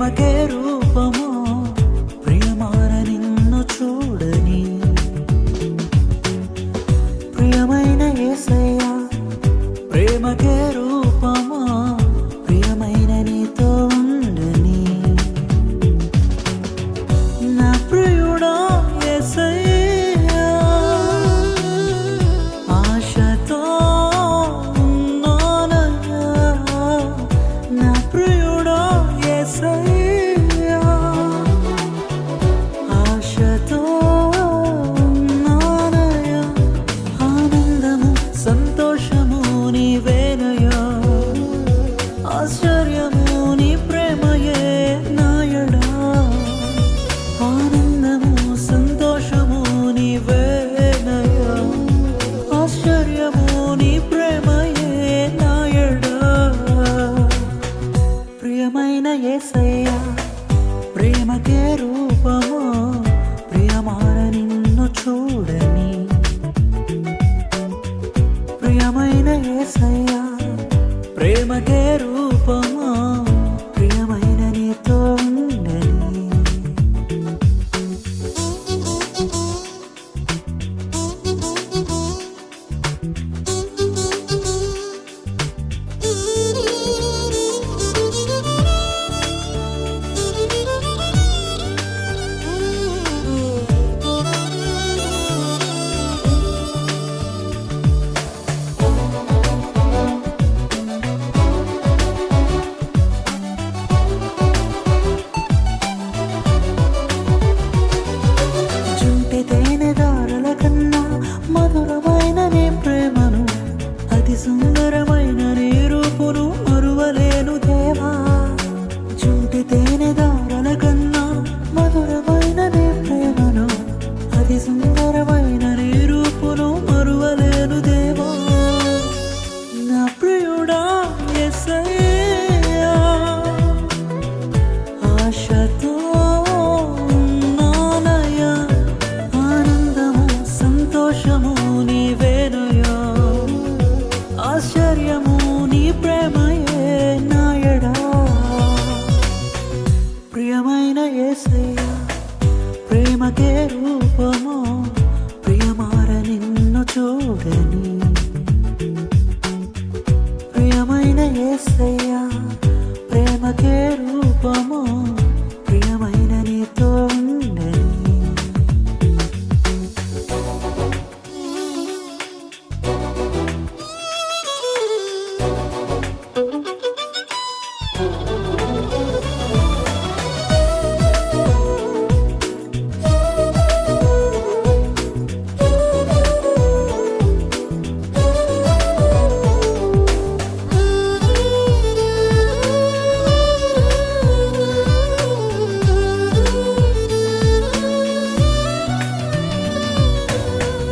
ప్రేమకే రూపమో ప్రియమార నిన్ను చూడని. ప్రియమైన యేసయ్యా ప్రేమకే రూపమో ప్రియమైన నీతో ఉండని. నా ప్రియుడా యేసయ్యా ఆశతో ఉన్నానయ్యా. నా ప్రియుడా యేసయ్యా ఆశతో ఉన్నానయ్యా. ఆనందము సంతోషము నీవేనయ్యా. ఆశ్చర్యము నీ ప్రేమయే నాయడా. ఆనందము సంతోషము నీవేనయ్యా. ఆశ్చర్యము నీ ప్రేమయే నాయడా. ప్రియమైన యేసయ్యా ప్రేమకే రూపమో ప్రియమార నిన్ను చూడని. ప్రియమైన యేసయ్యా ప్రేమకే రూపమో ప్రియమైన నీతో ఉండని. జుంటి తేనెదారుల కన్నా మధురమైన నీ ప్రేమను, అతి సుందరమైన నీ రూపును మరువలేను దేవా. జుంటి తేనెదారుల కన్నా మధురమైన నీ ప్రేమను, అతి సుందరమైన నీ రూపును మరువలేను దేవా. నా ప్రియుడా యేసయ్యా ఆశతో ఉన్నానయ్యా. ఆనందము సంతోషము నీవేనయ్యా. ఆశ్చర్యము నీ ప్రేమయే నాయడా. ప్రియమైన యేసయ్యా ప్రేమకే రూపమో ప్రియమార నిన్ను చూడని. ప్రియమైన యేసయ్యా ప్రేమకే రూపమో ప్రియమైన నీతో ఉండని.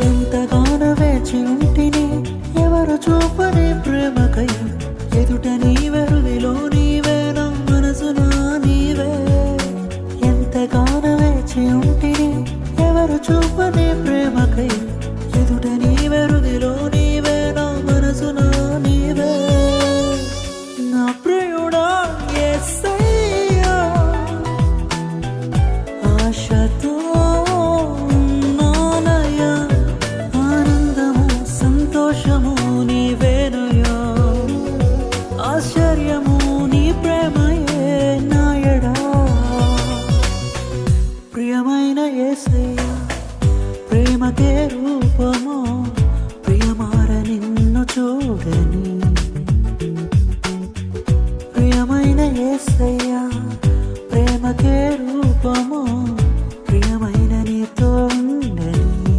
ఎంతగానో వేచి ఉంటిని ఎవరు చూపని ప్రేమకై. ఎదుట నీవెరుదిలో నీవే నా మనసునా నీవే. ఎంతగానో వేచి ఉంటిని ఎవరు చూపని ప్రేమకై. ఎదుట నీవెరుదిలో నీవే నా మనసునా నీవే. నా ప్రియుడా యేసయ్యా ఆశతో ఉన్నానయ్యా. ఆనందము సంతోషము నీవేనయ్యా. ఆశ్చర్యము నీ ప్రేమయే నాయడా. ప్రియమైన యేసయ్యా ప్రేమకే రూపమో ప్రియమార నిన్ను చూడని. ప్రియమైన యేసయ్యా ప్రేమకే రూపమో ప్రియమైన నీతో ఉండని.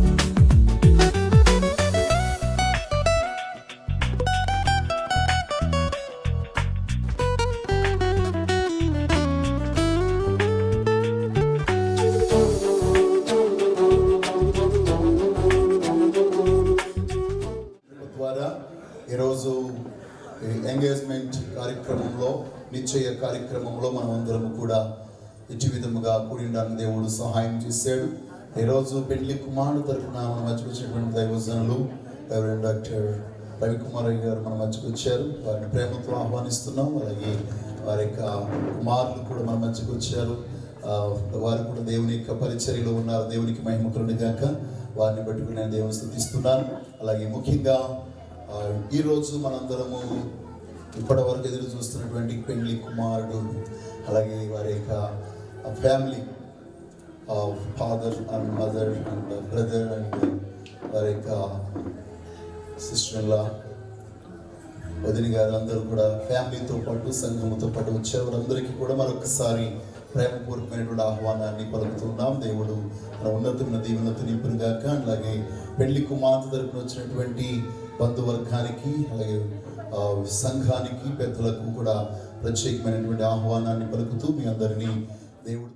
ద్వారా ఈరోజు ఎంగేజ్మెంట్ కార్యక్రమంలో నిశ్చయ కార్యక్రమంలో మనం అందరం కూడా ఇటు విధముగా కూడి ఉండడానికి దేవుడు సహాయం చేశాడు. ఈరోజు పెళ్లి కుమారుడు తరఫున మన మధ్యకు వచ్చినటువంటి దైవజనులు డాక్టర్ రవికుమార్ గారు మన మధ్యకు వచ్చారు. వారిని ప్రేమతో ఆహ్వానిస్తున్నాం. అలాగే వారి యొక్క కుమారులు కూడా మన మధ్యకు వచ్చారు. వారు కూడా దేవుని యొక్క పరిచర్యలో ఉన్నారు. దేవునికి మహిమ కలుగును గాక. వారిని బట్టి నేను దేవుని స్తుతిస్తున్నాను. అలాగే ముఖ్యంగా ఈరోజు మనందరము ఇప్పటి వరకు ఎదురు చూస్తున్నటువంటి పెళ్లి కుమారుడు, అలాగే వారి యొక్క family, father and mother and brother and వారి యొక్క సిస్టర్-ఇన్-లా, వదిన గారు అందరూ కూడా ఫ్యామిలీతో పాటు సంఘముతో పాటు వచ్చారు. వారందరికీ కూడా మరొకసారి ప్రేమపూర్వకమైనటువంటి ఆహ్వానాన్ని పలుకుతున్నాం. దేవుడు మన ఉన్నతమైన దీవెనతో నింపునుగాక. అలాగే పెళ్లి కుమార్తె తరపున వచ్చినటువంటి బంధువర్గానికి, అలాగే సంఘానికి, పెద్దలకు కూడా ప్రత్యేకమైనటువంటి ఆహ్వానాన్ని పలుకుతూ మీ అందరినీ దేవుడు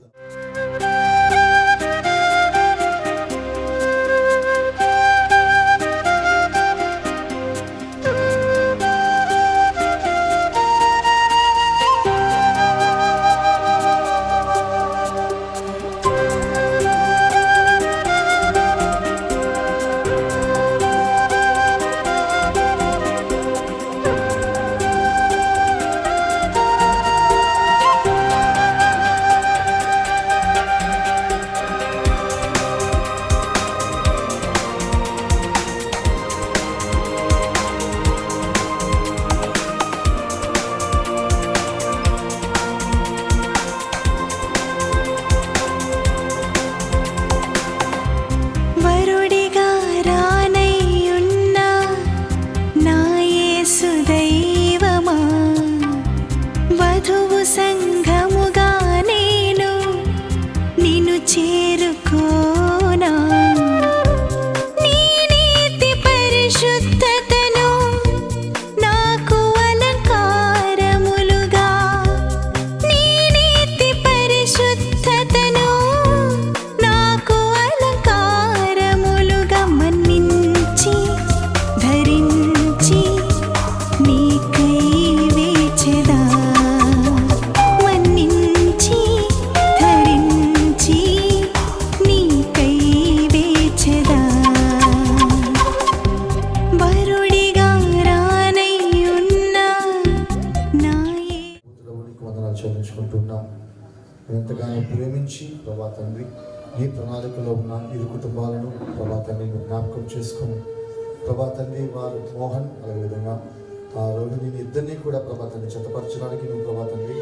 ఎంతగానో ప్రేమించి ప్రభా తండ్రి నీ ప్రణాళికలో ఉన్న ఇరు కుటుంబాలను ప్రభా తండ్రి జ్ఞాపకం చేసుకుని ప్రభా తండ్రి వారు మోహన్ అదేవిధంగా రోహిణిని ఇద్దరినీ కూడా ప్రభా తండ్రి జతపరచడానికి నువ్వు ప్రభా తండ్రి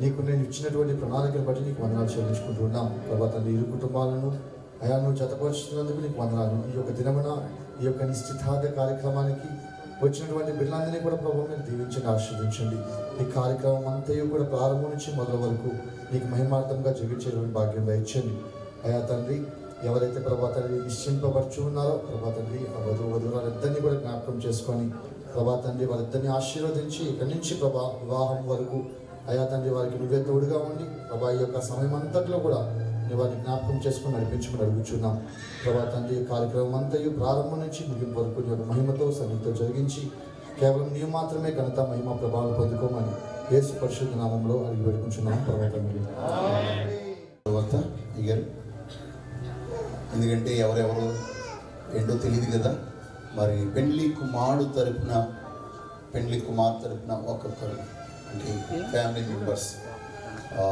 నీకు నేను ఇచ్చినటువంటి ప్రణాళికను బట్టి నీకు వందనాలు చెల్లించుకుంటున్నాం. ప్రభా తండ్రి ఇరు కుటుంబాలను అయా నువ్వు జతపరుచుతున్నందుకు నీకు వందనాలు. ఈ యొక్క దినమున ఈ యొక్క నిశ్చితార్థ కార్యక్రమానికి వచ్చినటువంటి బిడ్డలందరినీ కూడా ప్రభావం మీరు దీవించండి, ఆశీర్వదించండి. ఈ కార్యక్రమం అంతయు కూడా ప్రారంభం నుంచి మొదల వరకు నీకు మహిమార్థంగా జీవించేటువంటి భాగ్యం దయచండి. అయా తండ్రి ఎవరైతే ప్రభా తండ్రి నిశ్చింపబడుచు ఉన్నారో ప్రభా తండ్రి ఆ వధువులిద్దరినీ కూడా జ్ఞాపకం చేసుకొని ప్రభా తండ్రి వారిద్దరిని ఆశీర్వదించి ఇక్కడి నుంచి ప్రభా వివాహం వరకు అయా తండ్రి వారికి నువ్వే తోడుగా ఉండి ప్రభా ఈ యొక్క సమయం అంతట్లో కూడా నీ వారిని జ్ఞాపకం చేసుకుని నడిపించుకుని అడుగుచున్నాం. ప్రభా తండ్రి కార్యక్రమం అంతయు ప్రారంభం నుంచి ముగింపు వరకు నీ యొక్క మహిమతో సన్నిధితో జరిగించి కేవలం నీవు మాత్రమే ఘనత మహిమ ప్రభావం పొందుకోమని యేసు పరిశుద్ధ నామంలో అడిగి పెట్టుకుంటున్నాం. ప్రభా తండ్రి తర్వాత ఇగారు ఎందుకంటే ఎవరెవరు ఏంటో తెలియదు కదా. మరి పెళ్లి కుమారుడు తరపున పెళ్లి కుమార్ తరపున ఒక్కొక్కరు అంటే ఫ్యామిలీ మెంబర్స్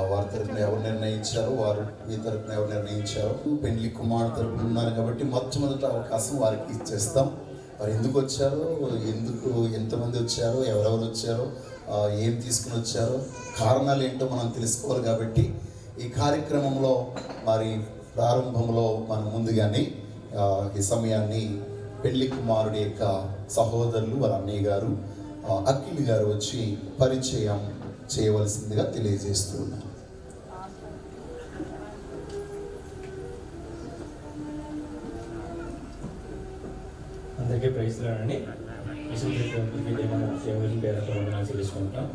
వారి తరపున ఎవరు నిర్ణయించారో వారు ఈ తరపున ఎవరు నిర్ణయించారో పెళ్లి కుమారుడు తరపున ఉన్నారు కాబట్టి మొట్టమొదటి అవకాశం వారికి ఇచ్చేస్తాం. వారు ఎందుకు వచ్చారో, ఎంతమంది వచ్చారో, ఎవరెవరు వచ్చారో, ఏం తీసుకుని వచ్చారో, కారణాలు ఏంటో మనం తెలుసుకోవాలి. కాబట్టి ఈ కార్యక్రమంలో మరి ప్రారంభంలో మనం ముందుగానే ఈ సమయాన్ని పెళ్లి కుమారుడి యొక్క సహోదరులు వారి అన్నయ్య గారు అఖిల్ గారు వచ్చి పరిచయం చేయవలసిందిగా తెలియజేస్తూ ఉన్నారు. అందరికీ ప్రైజ్లాడండి. దేవుని పేరుతో వందనాలు చెల్లించుకుంటాం.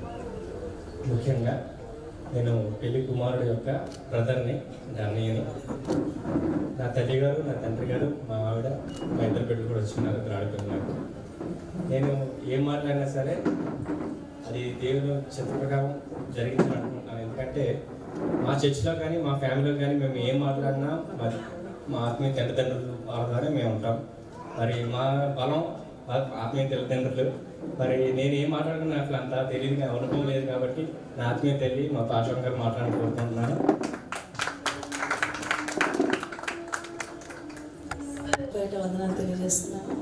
ముఖ్యంగా నేను పెళ్లి కుమారుడు యొక్క బ్రదర్ని, నా అన్నయ్యని, నా తల్లి గారు, నా తండ్రి గారు, మా ఆవిడ, మా ఇద్దరు బిడ్డలు కూడా వచ్చిన్నారు, ఇద్దరు ఆడుతున్నారు. నేను ఏం మాట్లాడినా సరే అది దేవుని చిత్త ప్రకారం జరిగిందని అనుకుంటున్నాను. ఎందుకంటే మా చర్చిలో కానీ మా ఫ్యామిలీలో కానీ మేము ఏం మాట్లాడినా మరి మా ఆత్మీయ తల్లిదండ్రులు వాళ్ళ ద్వారా మేము ఉంటాం. మరి మా బలం ఆత్మీయ తల్లిదండ్రులు మరి నేను ఏం మాట్లాడుకున్నా అసలు అంతా తెలియదు, అనుభవం లేదు కాబట్టి నా ఆత్మీయ తల్లి మా పాశ్వం గారు మాట్లాడుకుంటున్నాను. బయట వందనాలు తెలియజేస్తున్నాను.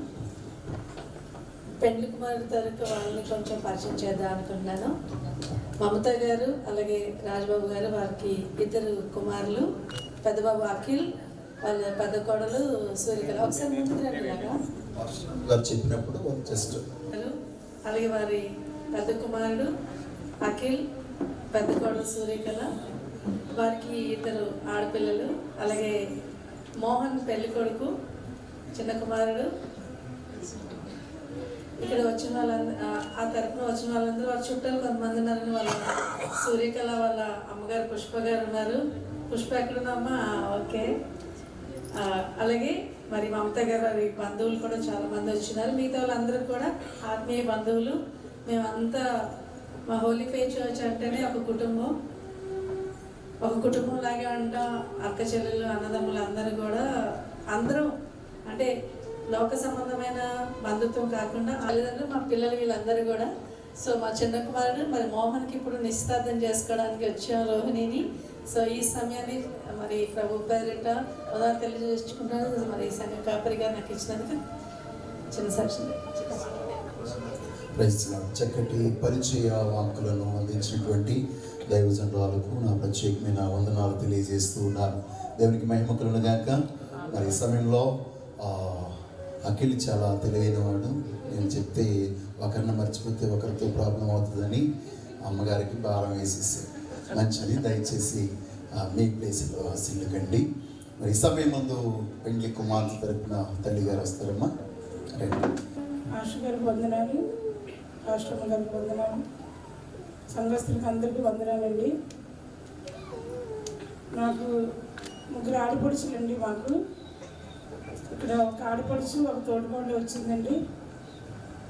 పెండ్లి కుమారుడి తరపు వాళ్ళని కొంచెం పరిచయం చేద్దాం అనుకుంటున్నాను. మమత గారు అలాగే రాజబాబు గారు, వారికి 2 కుమారులు, పెద్దబాబు అఖిల్, వాళ్ళ పెద్ద కోడలు సూర్యకళ. ఒకసారి ముందుకు రండి ఇలాగా గారు చెప్పినప్పుడు జస్ట్ అలాగే వారి పెద్ద కుమారుడు అఖిల్, పెద్ద కోడలు సూర్యకళ, వారికి 2 ఆడపిల్లలు, అలాగే మోహన్ పెళ్లి కొడుకు, చిన్న కుమారుడు. ఇక్కడ వచ్చిన వాళ్ళందరూ, ఆ తరపున వచ్చిన వాళ్ళందరూ వారి చుట్టాలు కొంతమంది ఉన్నారని, వాళ్ళ సూర్యకళ వాళ్ళ అమ్మగారు పుష్ప గారు ఉన్నారు. పుష్ప ఎక్కడున్నామ్మా? ఓకే. అలాగే మరి మమత గారు వారి బంధువులు కూడా చాలా మంది వచ్చినారు. మిగతా వాళ్ళందరూ కూడా ఆత్మీయ బంధువులు. మేమంతా మా హోలీ ఫేత్ చర్చ్ అంటేనే ఒక కుటుంబం లాగే ఉంటాం. అక్క చెల్లెలు, అన్నదమ్ములు అందరూ కూడా అందరం అంటే లోక సంబంధమైన బంధుత్వం కాకుండా తల్లిదండ్రులు, మా పిల్లలు, వీళ్ళందరూ కూడా. సో మా చిన్న కుమారుడు మరి మోహన్కి ఇప్పుడు నిశ్చితార్థం చేసుకోవడానికి వచ్చాం రోహిణిని. సో ఈ సమయాన్ని మరి ప్రభు పేరిట ఉదాహరణ తెలియజేసుకుంటాను. మరి సంఘ కాపరిగా నాకు ఇచ్చినందుకు చిన్న సాక్ష్యం. చక్కటి పరిచయ వాక్కులను అందించినటువంటి దైవజనురాలకు నా ప్రత్యేకమైన వందనాలు తెలియజేస్తూ ఉన్నాను. దేవునికి మహిమ కలుగును గాక. మరి ఈ సమయంలో అఖిల్ చాలా తెలివైన వాడు. నేను చెప్తే ఒకరిని మర్చిపోతే ఒకరితో ప్రాబ్లం అవుతుందని అమ్మగారికి భారం వేసేసి మంచిది, దయచేసి మీ ప్లేస్లో ఆశీర్వకండి. మరి ఈ సమయం ముందు పెండ్లి కుమార్తె తరపున తల్లి గారు వస్తారమ్మా. ఆశు గారికి వందనాలు, రాష్ట్రమ్మ గారికి వందనాలు, సంఘస్థులకు అందరికీ వందనాలండి. నాకు 3 ఆడపడుచులండి. మాకు ఇక్కడ ఒక ఆడపడుచు, ఒక తోడుకోండి వచ్చిందండి.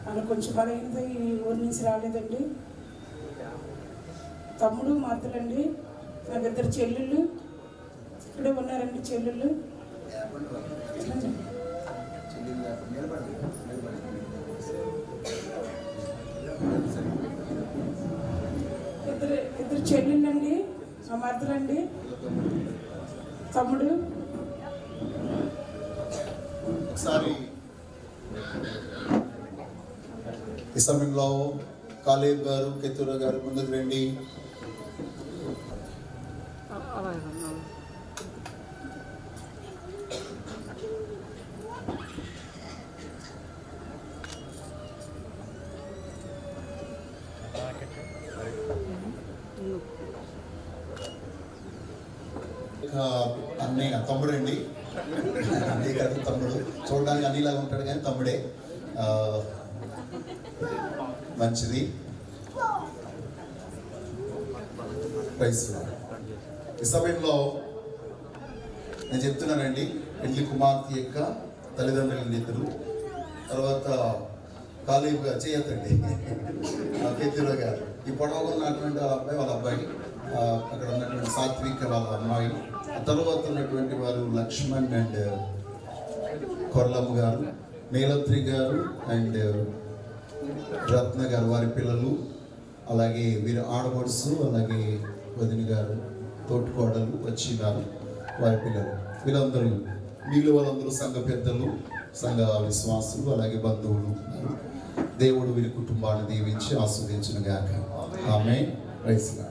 అలా కొంచెం బలహీనత ఈ ఊరి నుంచి రాలేదండి. తమ్ముడు, మా అత్తలండి. నాకు 2 చెల్లెళ్ళు ఇక్కడే ఉన్నారండి. చెల్లెళ్ళు ఇద్దరు చెల్లెళ్ళండి. మా మరదలండి, తమ్ముడు. ఒకసారి ఈ సమయంలో కాలేబ్ గారు, కెతూర గారు ముందుకు రండి. అన్నయ్య, తమ్ముడు అండి. అన్నయ్య కాదు, తమ్ముడు. చూడడానికి అన్నయ్యలాగా ఉంటాడు కానీ తమ్ముడే. మంచిది. ఈ సమయంలో నేను చెప్తున్నానండి, పెళ్లి కుమార్తె యొక్క తల్లిదండ్రులు 2, తర్వాత కాలేబ్ గారు చేయొద్దండి, కెతూర గారు, ఈ పొడవగా ఉన్నటువంటి వాళ్ళ అబ్బాయి, వాళ్ళ అబ్బాయి, అక్కడ ఉన్నటువంటి సాత్విక వాళ్ళ అమ్మాయి, ఆ తర్వాత ఉన్నటువంటి వారు లక్ష్మణ్ అండ్ కొర్లమ్మ గారు, నీలత్రి గారు అండ్ రత్న గారు, వారి పిల్లలు, అలాగే వీరి ఆడపడుసు, అలాగే వదిన గారు, తోటికోడలు వచ్చినారు, వారి పిల్లలు. వీళ్ళందరూ మిగిలిన వాళ్ళందరూ సంఘ పెద్దలు, సంఘ విశ్వాసులు, అలాగే బంధువులు. దేవుడు వీరి కుటుంబాన్ని దీవించి ఆస్వాదించును గాక. ఆమేన్. Praise Lord.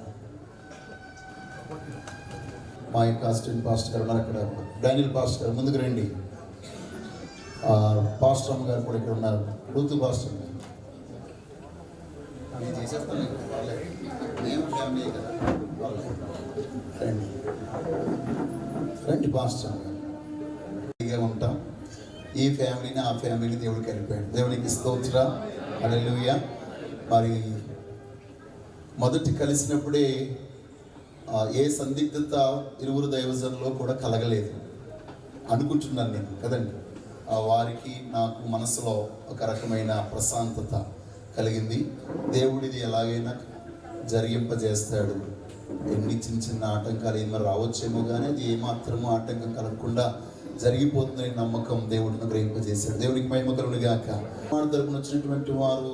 మా యొక్క అసిస్టెంట్ పాస్టర్ గారు ఉన్నారు అక్కడ. డానియల్ పాస్టర్ గారు ముందుకు రండి. పాస్టర్ అమ్మ గారు కూడా ఇక్కడ ఉన్నారు. ఋతు పాస్టర్ గారు రండి, రండి పాస్టర్ గారు. ఉంటాం. ఈ ఫ్యామిలీని ఆ ఫ్యామిలీని దేవుడు కలిపాడు. దేవునికి స్తోత్రం, హల్లెలూయా. మరి మొదటి కలిసినప్పుడే ఏ సందిగ్ధత ఇరువురు దైవజనులో కూడా కలగలేదు అనుకుంటున్నాను నేను కదండి. వారికి నాకు మనసులో ఒక రకమైన ప్రశాంతత కలిగింది. దేవుడిది ఎలాగైనా జరిగింపజేస్తాడు. ఎన్ని చిన్న చిన్న ఆటంకాలు ఏమైనా రావచ్చేమో కానీ అది ఏమాత్రమూ ఆటంకం కలగకుండా జరిగిపోతుందని నమ్మకం దేవుడిని గ్రహింపజేశాడు. దేవునికి మహిమ కలుగును గాక. తరపున వచ్చినటువంటి వారు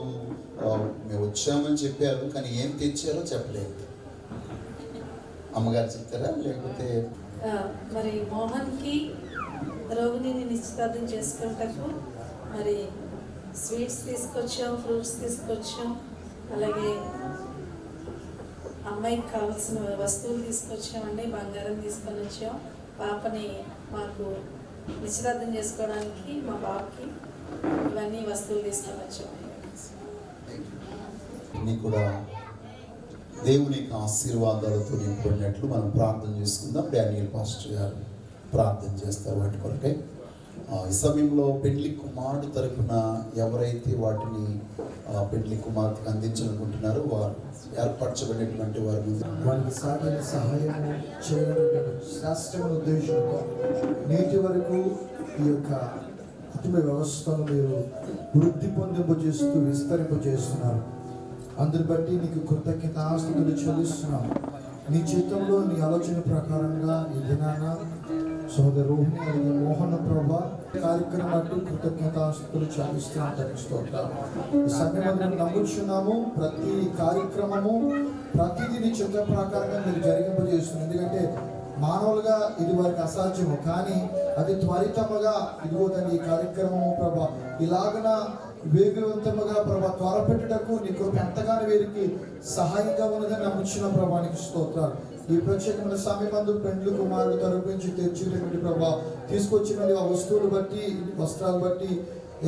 మేము వచ్చామని చెప్పారు, కానీ ఏం తెచ్చారో చెప్పలేదు. అమ్మగారు చెప్తారా లేకపోతే? మరి మోహన్కి రోహిణిని నిశ్చితార్థం చేసుకుంటకు మరి స్వీట్స్ తీసుకొచ్చాం, ఫ్రూట్స్ తీసుకొచ్చాం, అలాగే అమ్మాయికి కావాల్సిన వస్తువులు తీసుకొచ్చామండి. బంగారం తీసుకొని వచ్చాం. పాపని మాకు నిశ్చితార్థం చేసుకోవడానికి మా బాబుకి ఇవన్నీ వస్తువులు తీసుకొని వచ్చాం. అన్నీ కూడా దేవుని యొక్క ఆశీర్వాదాలతో నింపడినట్లు మనం ప్రార్థన చేసుకుందాం. డానియల్ పాస్టర్ గారు ప్రార్థన చేస్తారు వాటి కొరకై. ఈ సమయంలో పెళ్లి కుమారుడు తరపున ఎవరైతే వాటిని పెళ్లి కుమార్తెకు అందించాలనుకుంటున్నారో వారు ఏర్పరచబడినటువంటి వారి ముందు వారికి సాగిన సహాయం చేయాలనే శ్రేష్టమైన ఉద్దేశంతో నేటి వరకు ఈ యొక్క కుటుంబ వ్యవస్థను మీరు వృద్ధి పొందింపజేస్తూ విస్తరింపజేస్తున్నారు. అందుని బట్టి నీకు కృతజ్ఞతాస్తుతులు చెల్లిస్తున్నాం. నీ చిత్తంలో నీ ఆలోచన ప్రకారంగా ఈ దినాన సోదరు రోహిణి అలాగే మోహన ప్రభ కార్యక్రమం బట్టి కృతజ్ఞతాస్తుతులు చెల్లిస్తున్నాం. ఈ సమయంలో నమ్ముచున్నాము. ప్రతి కార్యక్రమము ప్రతిదీ నీ చిత్త ప్రకారంగా మీరు జరిగింపజేస్తున్నారు. ఎందుకంటే మానవులుగా ఇది వారికి అసాధ్యము, కానీ అది త్వరితముగా ఇదిగో దాని ఈ కార్యక్రమము ప్రభా ఇలాగన వేగవంతముగా ప్రభా త్వరపెట్టుటకు నీ కృప ఎంతగానో వీరికి సహాయంగా ఉన్నదని నమ్ముచిన ప్రభానికి స్తోత్రాలు. ఈ ప్రత్యేకమైన సమయమందు పెండ్లు కుమారుడు తరపు నుంచి తెచ్చినటువంటి ప్రభా తీసుకొచ్చిన ఆ వస్తువులు బట్టి, వస్త్రాలు బట్టి,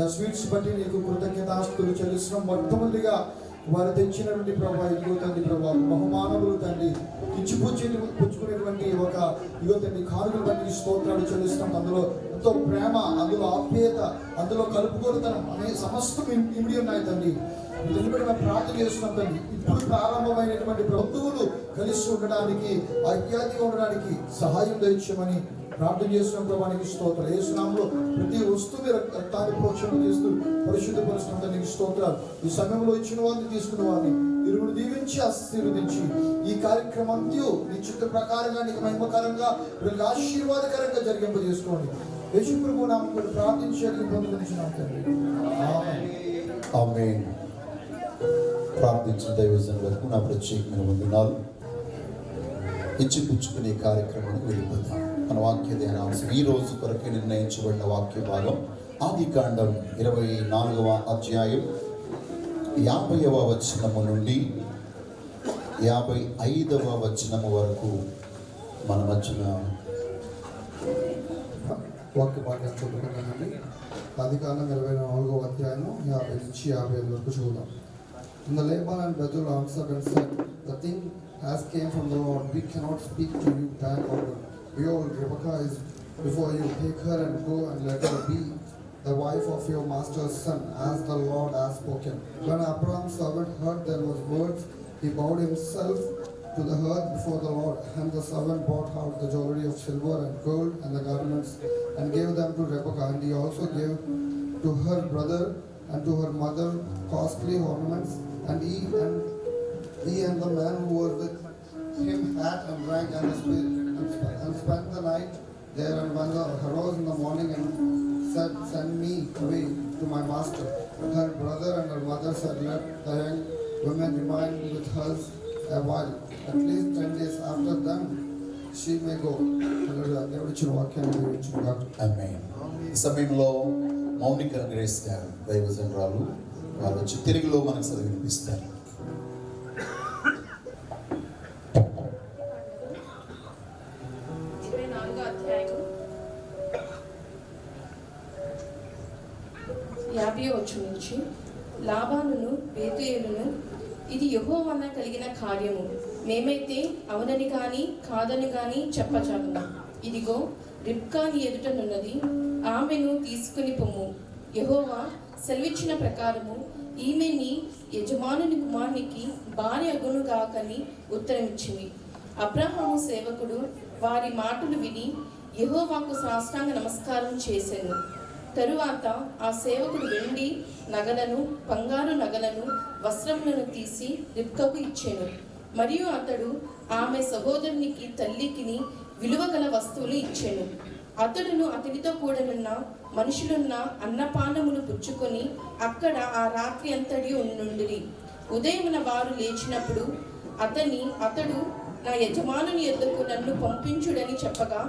ఆ స్వీట్స్ బట్టి నీకు కృతజ్ఞతాస్తుతులు చెల్లిస్తున్నాం. మొట్టమొదటిగా వారు తెచ్చినటువంటి ప్రభా ఇదిగో తండ్రి ప్రభా బహుమానములు తండ్రి పుచ్చుకునేటువంటి ఒక ఇదిగో తండ్రి కానుకలు బట్టి స్తోత్రాలు చెల్లిస్తాం. అందులో ఎంతో ప్రేమ, అందులో ఆప్యాయత, అందులో కలుపుకోలుతనం అనే సమస్తం ఇమిడి ఉన్నాయి తండ్రి. ఎందుకంటే మేము ప్రార్థన చేస్తున్నాం తండ్రి. ఇప్పుడు ప్రారంభమైనటువంటి బంధువులు కలిసి ఉండడానికి, ఐక్యాతిగా ఉండడానికి సహాయం దయచేయమని ప్రార్థన చేస్తున్న ప్రభానికి స్తోత్రాలు. యేసు నామములో ప్రతి వస్తువు రక్తాన్ని ప్రోక్షణ చేస్తూ పరిశుద్ధపరుస్తున్న నీకు స్తోత్రాలు. ఈ సమయంలో ఇచ్చిన వారిని తీసుకున్న వారిని ఇరువురు దీవించి ఆశీర్వదించి ఈ కార్యక్రమం నీ చిత్త ప్రకారంగా నీకు మహిమకరంగా వీళ్ళకి ఆశీర్వాదకరంగా జరిగింపజేసుకోండి. యేసు ప్రభు నామములో ప్రార్థించేందుకు పొందుకొనిచున్నాం తండ్రి. ఆమేన్. ఆమేన్. ప్రార్థించిన దైవజనులకు నా ప్రత్యేకమైన వందనాలు. ఇచ్చిపుచ్చుకునే కార్యక్రమానికి వెళ్ళిపోతాం. మన వాక్య ధ్యానాంశం ఈ రోజు కొరకే నిర్ణయించబడిన వాక్య భాగం ఆదికాండం 24వ అధ్యాయం 50వ వచనము నుండి 55వ వచనము వరకు మన మధ్యన వాక్య భాగం చదువుకున్నానండి. ఆదికాండం 24వ అధ్యాయము 50 నుంచి 55 వరకు చూద్దాం. And the Laban and Bethuel answered and said, the thing has came from the Lord. We cannot speak to you back order. Behold, Rebekah is before you. Take her and go and let her be the wife of your master's son, as the Lord has spoken. When Abraham's servant heard their words, he bowed himself to the earth before the Lord. And the servant brought out the jewelry of silver and gold and the garments and gave them to Rebekah. And he also gave to her brother and to her mother costly ornaments. And he and the man who was with him ate and drank and spent the night there. And when they arose in the morning and said, send me away to my master, her brother and her mother said, let the young women remain with us a while, at least 10 days. After them she may go. ఆమేన్. ఈ సమయంలో Mounika grace గారు దైవజనురాలు వారు వచ్చి తెలుగులో మనకు చదివి వినిపిస్తారు. నుంచి లాబానును బేతుయేలును ఇది యెహోవా వలన కలిగిన కార్యము, మేమైతే అవునని గాని కాదని గాని చెప్పజాలము. ఇదిగో రిబ్కా నీ ఎదుటనున్నది, ఆమెను తీసుకుని పొమ్ము. యెహోవా సెలవిచ్చిన ప్రకారము ఈమె నీ యజమానుని కుమారునికి భార్య అగునుగాకని ఉత్తరమిచ్చింది. అబ్రహాము సేవకుడు వారి మాటలు విని యెహోవాకు సాష్టాంగ నమస్కారం చేసెను. తరువాత ఆ సేవకుడు వెండి నగలను, బంగారు నగలను, వస్త్రములను తీసి రిబ్కాకు ఇచ్చెను. మరియు అతడు ఆమె సహోదరునికి తల్లికిని విలువగల వస్తువులు ఇచ్చెను. అతడును అతనితో కూడనున్న మనుషులున్న అన్నపానములు పుచ్చుకొని అక్కడ ఆ రాత్రి అంతటి నుండిరి. ఉదయమున వారు లేచినప్పుడు అతడు నా యజమానుని యొద్దకు నన్ను పంపించుడని చెప్పగా,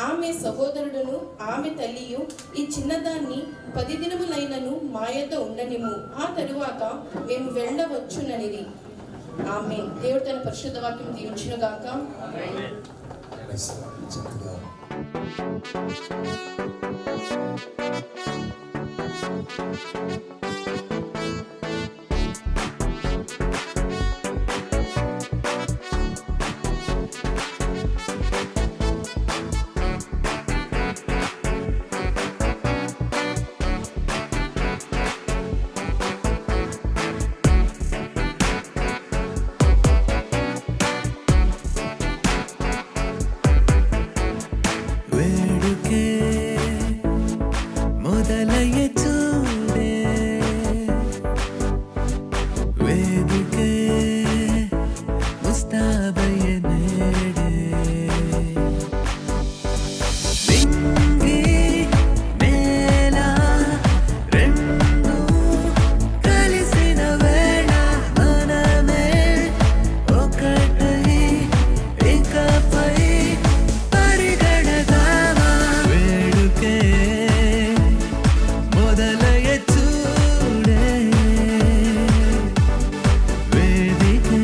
ఆమె సహోదరుడును ఆమె తల్లియు ఈ చిన్నదాన్ని 10 దినములైనను మా యొద్ద ఉండనిము, ఆ తరువాత మేము వెళ్ళవచ్చుననిది. ఆమేన్. దేవుడు తన పరిశుద్ధ వాక్యం దీవించును గాక. వేడుకే మొదలయ్యే చూడే వేదికే ముస్తాబయ్యే నేడే నింగి నేల రెండు కలిసిన వేళ మనమే ఒకటై ఇకపై పరిగణగామా. వేడుకే మొదలయ్యే చూడే వేదికే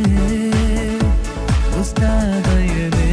ముస్తాబయ్యే నేడే.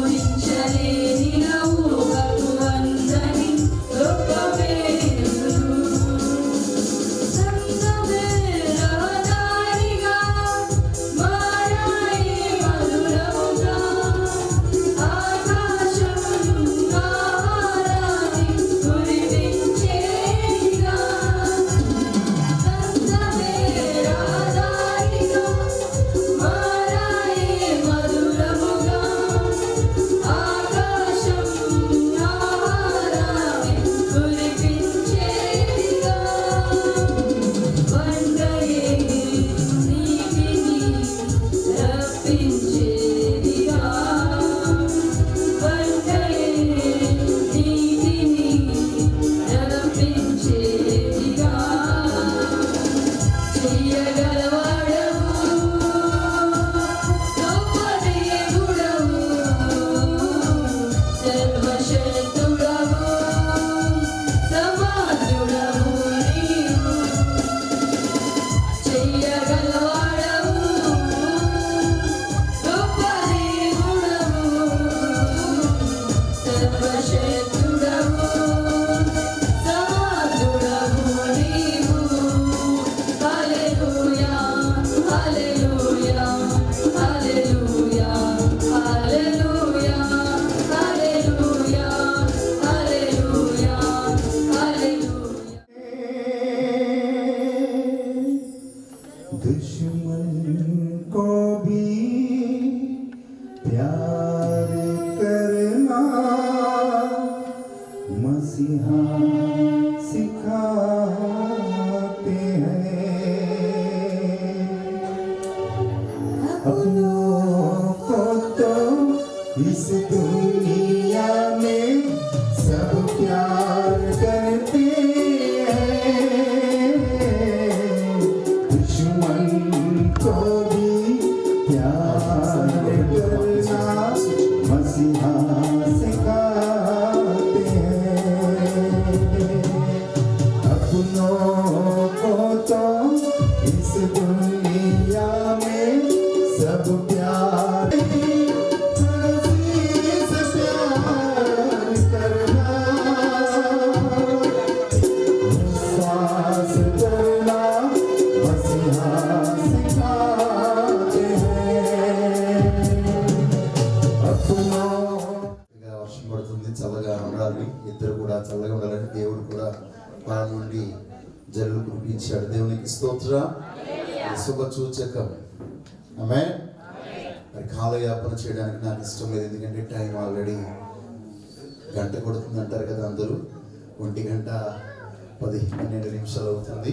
ఊహించలేని నవ్వు భగవంతుని గొప్ప मसीहा सिखाते हैं अपनों को तो इस दुनिया में सब प्यार करते हैं दुश्मन को भी प्यार करना मसीहा सिखाते हैं अपनों को तो इस दुनिया में सब प्यार से प्यार करना विश्वास करना मसीहा सिखाते हैं अपनों ఇంకా వర్షం పడుతుంది, చల్లగా ఉండాలి. ఇద్దరు కూడా చల్లగా ఉండాలని దేవుడు కూడా వాళ్ళ నుండి జల్లు కురిపించాడు. దేవునికి స్తోత్రం. శుభ సూచకం. ఆమేన్. మరి కాలయాపన చేయడానికి నాకు ఇష్టం లేదు, ఎందుకంటే టైం ఆల్రెడీ గంట కొడుతుంది అంటారు కదా అందరూ. 1:12 అవుతుంది.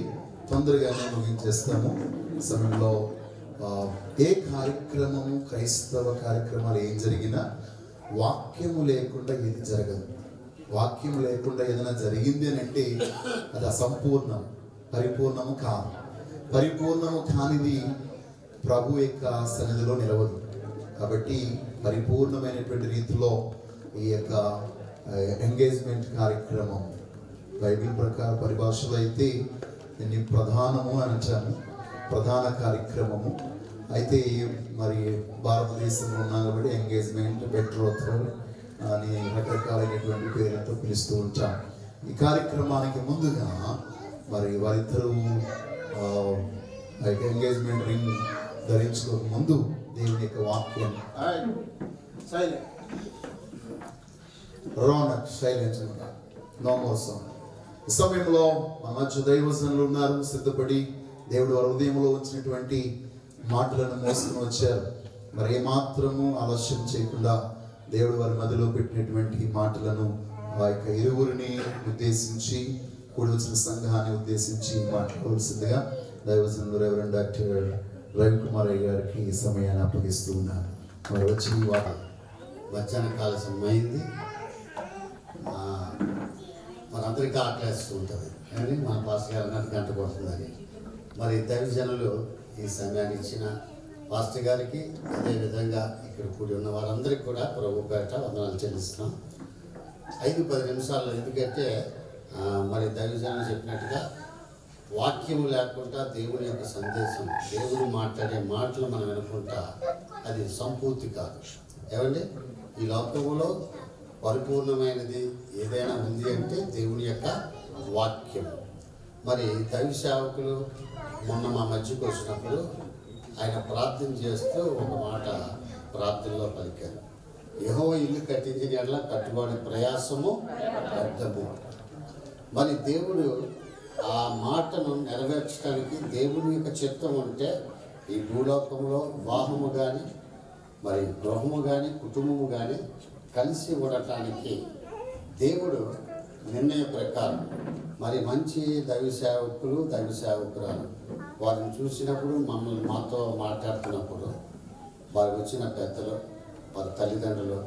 తొందరగానే ముగించేస్తాము. ఈ సమయంలో ఏ కార్యక్రమము, క్రైస్తవ కార్యక్రమాలు ఏం జరిగినా వాక్యము లేకుండా ఏది జరగదు. వాక్యం లేకుండా ఏదైనా జరిగింది అని అంటే అది అసంపూర్ణం, పరిపూర్ణము కాదు. పరిపూర్ణము కానిది ప్రభు యొక్క సన్నిధిలో నిలవదు. కాబట్టి పరిపూర్ణమైనటువంటి రీతిలో ఈ యొక్క ఎంగేజ్మెంట్ కార్యక్రమం బైబిల్ ప్రకారం పరిభాషలో అయితే దీన్ని ప్రధానము అని అంటాము, ప్రధాన కార్యక్రమము. అయితే మరి భారతదేశంలో ఉన్నాం కాబట్టి ఎంగేజ్మెంట్, బెట్రోథల్ అని రకరకాలైనటువంటి పేర్లతో పిలుస్తూ ఉంటాం. ఈ కార్యక్రమానికి ముందుగా మరి వారిద్దరూ ఎంగేజ్మెంట్ రింగ్ ధరించుకోక ముందు దేవుని యొక్క వాక్యం రోనక్ సైలెన్స్ నో మోర్ సౌండ్. ఈ సమయంలో మన మధ్య దైవజనులు ఉన్నారు, సిద్ధపడి దేవుడు వారి హృదయంలో ఉంచినటువంటి మాటలను మోసుకుని వచ్చారు. మరి ఏమాత్రము ఆలస్యం చేయకుండా దేవుడు వారి మధ్యలో పెట్టినటువంటి మాటలను ఆ యొక్క ఇరువురిని ఉద్దేశించి, కూడి వచ్చిన సంఘాన్ని ఉద్దేశించి మాట్లాడవలసిందిగా దైవజనులు రెవరెండ్ డాక్టర్ రవికుమార్ గారికి ఈ సమయాన్ని అప్పగిస్తూ ఉన్నారు. మరి వచ్చి మధ్యాహ్న కాల సమయమైంది. మనందరికీ ఆకలేస్తూ ఉంటుంది కానీ మన పాస్టర్ గారు అన్నట్టు గంట కొడుతుందని. మరి దైవజనులు ఈ సమయాన్ని ఇచ్చిన పాస్టర్ గారికి, అదేవిధంగా ఇక్కడ కూడి ఉన్న వారందరికీ కూడా ప్రభు పేట వందనాలు చెల్లిస్తున్నాం. 5-10 నిమిషాల్లో, ఎందుకంటే మరి దైవజనులు చెప్పినట్టుగా వాక్యము లేకుండా దేవుని యొక్క సందేశం, దేవుడు మాట్లాడే మాటలు మనం వినుకుంటా అది సంపూర్తి కాదు. ఏమండి, ఈ లోకంలో పరిపూర్ణమైనది ఏదైనా ఉంది అంటే దేవుని యొక్క వాక్యం. మరి దైవ సేవకులు మొన్న మా మధ్యకు వచ్చినప్పుడు ఆయన ప్రార్థన చేస్తూ ఒక మాట ప్రార్థనలో పలికారు. యెహోవా ఇల్లు కట్టించిన ఎడల కట్టుబడి ప్రయాసము వ్యర్థము. మరి దేవుడు ఆ మాటను నెరవేర్చడానికి దేవుని యొక్క చిత్తం ఉంటే ఈ భూలోకంలో వివాహము కానీ, మరి గృహము కానీ, కుటుంబము కానీ కలిసి ఉండటానికి దేవుడు నిర్ణయ ప్రకారం మరి మంచి దైవ సేవకులు, దైవ సేవకురాలు వారిని చూసినప్పుడు, మమ్మల్ని మాతో మాట్లాడుతున్నప్పుడు వారు వచ్చిన పెద్దలు, వారి తల్లిదండ్రులు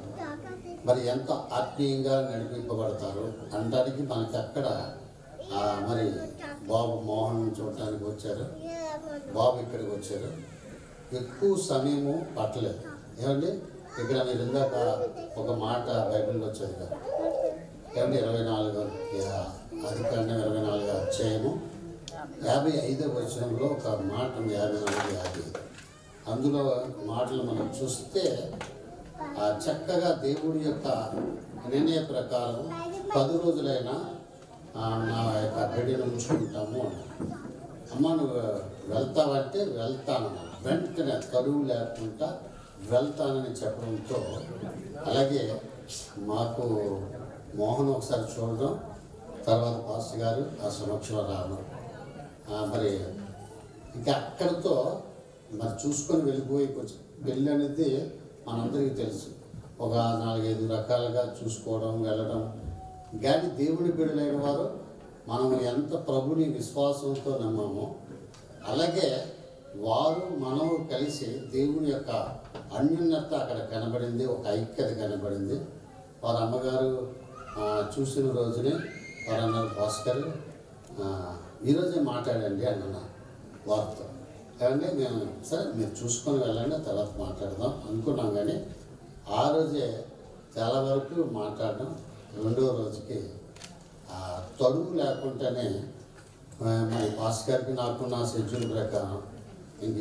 మరి ఎంతో ఆత్మీయంగా నడిపింపబడతారు అనడానికి మనకి అక్కడ మరి బాబు మోహన్ చూడటానికి వచ్చారు, బాబు ఇక్కడికి వచ్చారు. ఎక్కువ సమయము పట్టలేదు. ఏమండి, ఇక్కడ మీరు ఇందాక ఒక మాట బైబిల్లో వచ్చేది కదా, ఏమంటే 24 ఆదికాండం 24 అధ్యాయము 55వ వచనంలో ఒక మాట 54-50 అందులో మాటలు మనం చూస్తే చక్కగా దేవుడి యొక్క నిర్ణయ ప్రకారం 10 రోజులైనా నా యొక్క బిడ్డను ఉంచుకుంటాము. అమ్మ నువ్వు వెళ్తావంటే వెళ్తాను, వెంటనే కరువు లేకుండా వెళ్తానని చెప్పడంతో, అలాగే మాకు మోహన్ ఒకసారి చూడడం, తర్వాత పాస్టర్ గారు ఆ సమక్షంలో రావడం, మరి ఇంకా అక్కడితో మరి చూసుకొని వెళ్ళిపోయి కొంచెం పెళ్ళి అనేది మనందరికీ తెలుసు. ఒక 4-5 రకాలుగా చూసుకోవడం, వెళ్ళడం, కానీ దేవుని బిడ్డలైన వారు మనం ఎంత ప్రభుని విశ్వాసంతో నమ్మామో అలాగే వారు మనం కలిసి దేవుని యొక్క అన్యోన్యత అక్కడ కనబడింది, ఒక ఐక్యత కనబడింది. వారి అమ్మగారు చూసిన రోజునే వారు అన్నారు, భాస్కర్ ఈరోజే మాట్లాడండి అన్నా వారితో. కానీ నేను సరే మీరు చూసుకొని వెళ్ళండి, తర్వాత మాట్లాడదాం అనుకున్నాం. కానీ ఆ రోజే చాలా వరకు మాట్లాడడం. రెండో రోజుకి తడువు లేకుండానే మరి భాస్కర్కి నాకు నా షెడ్యూల్ ప్రకారం ఇంక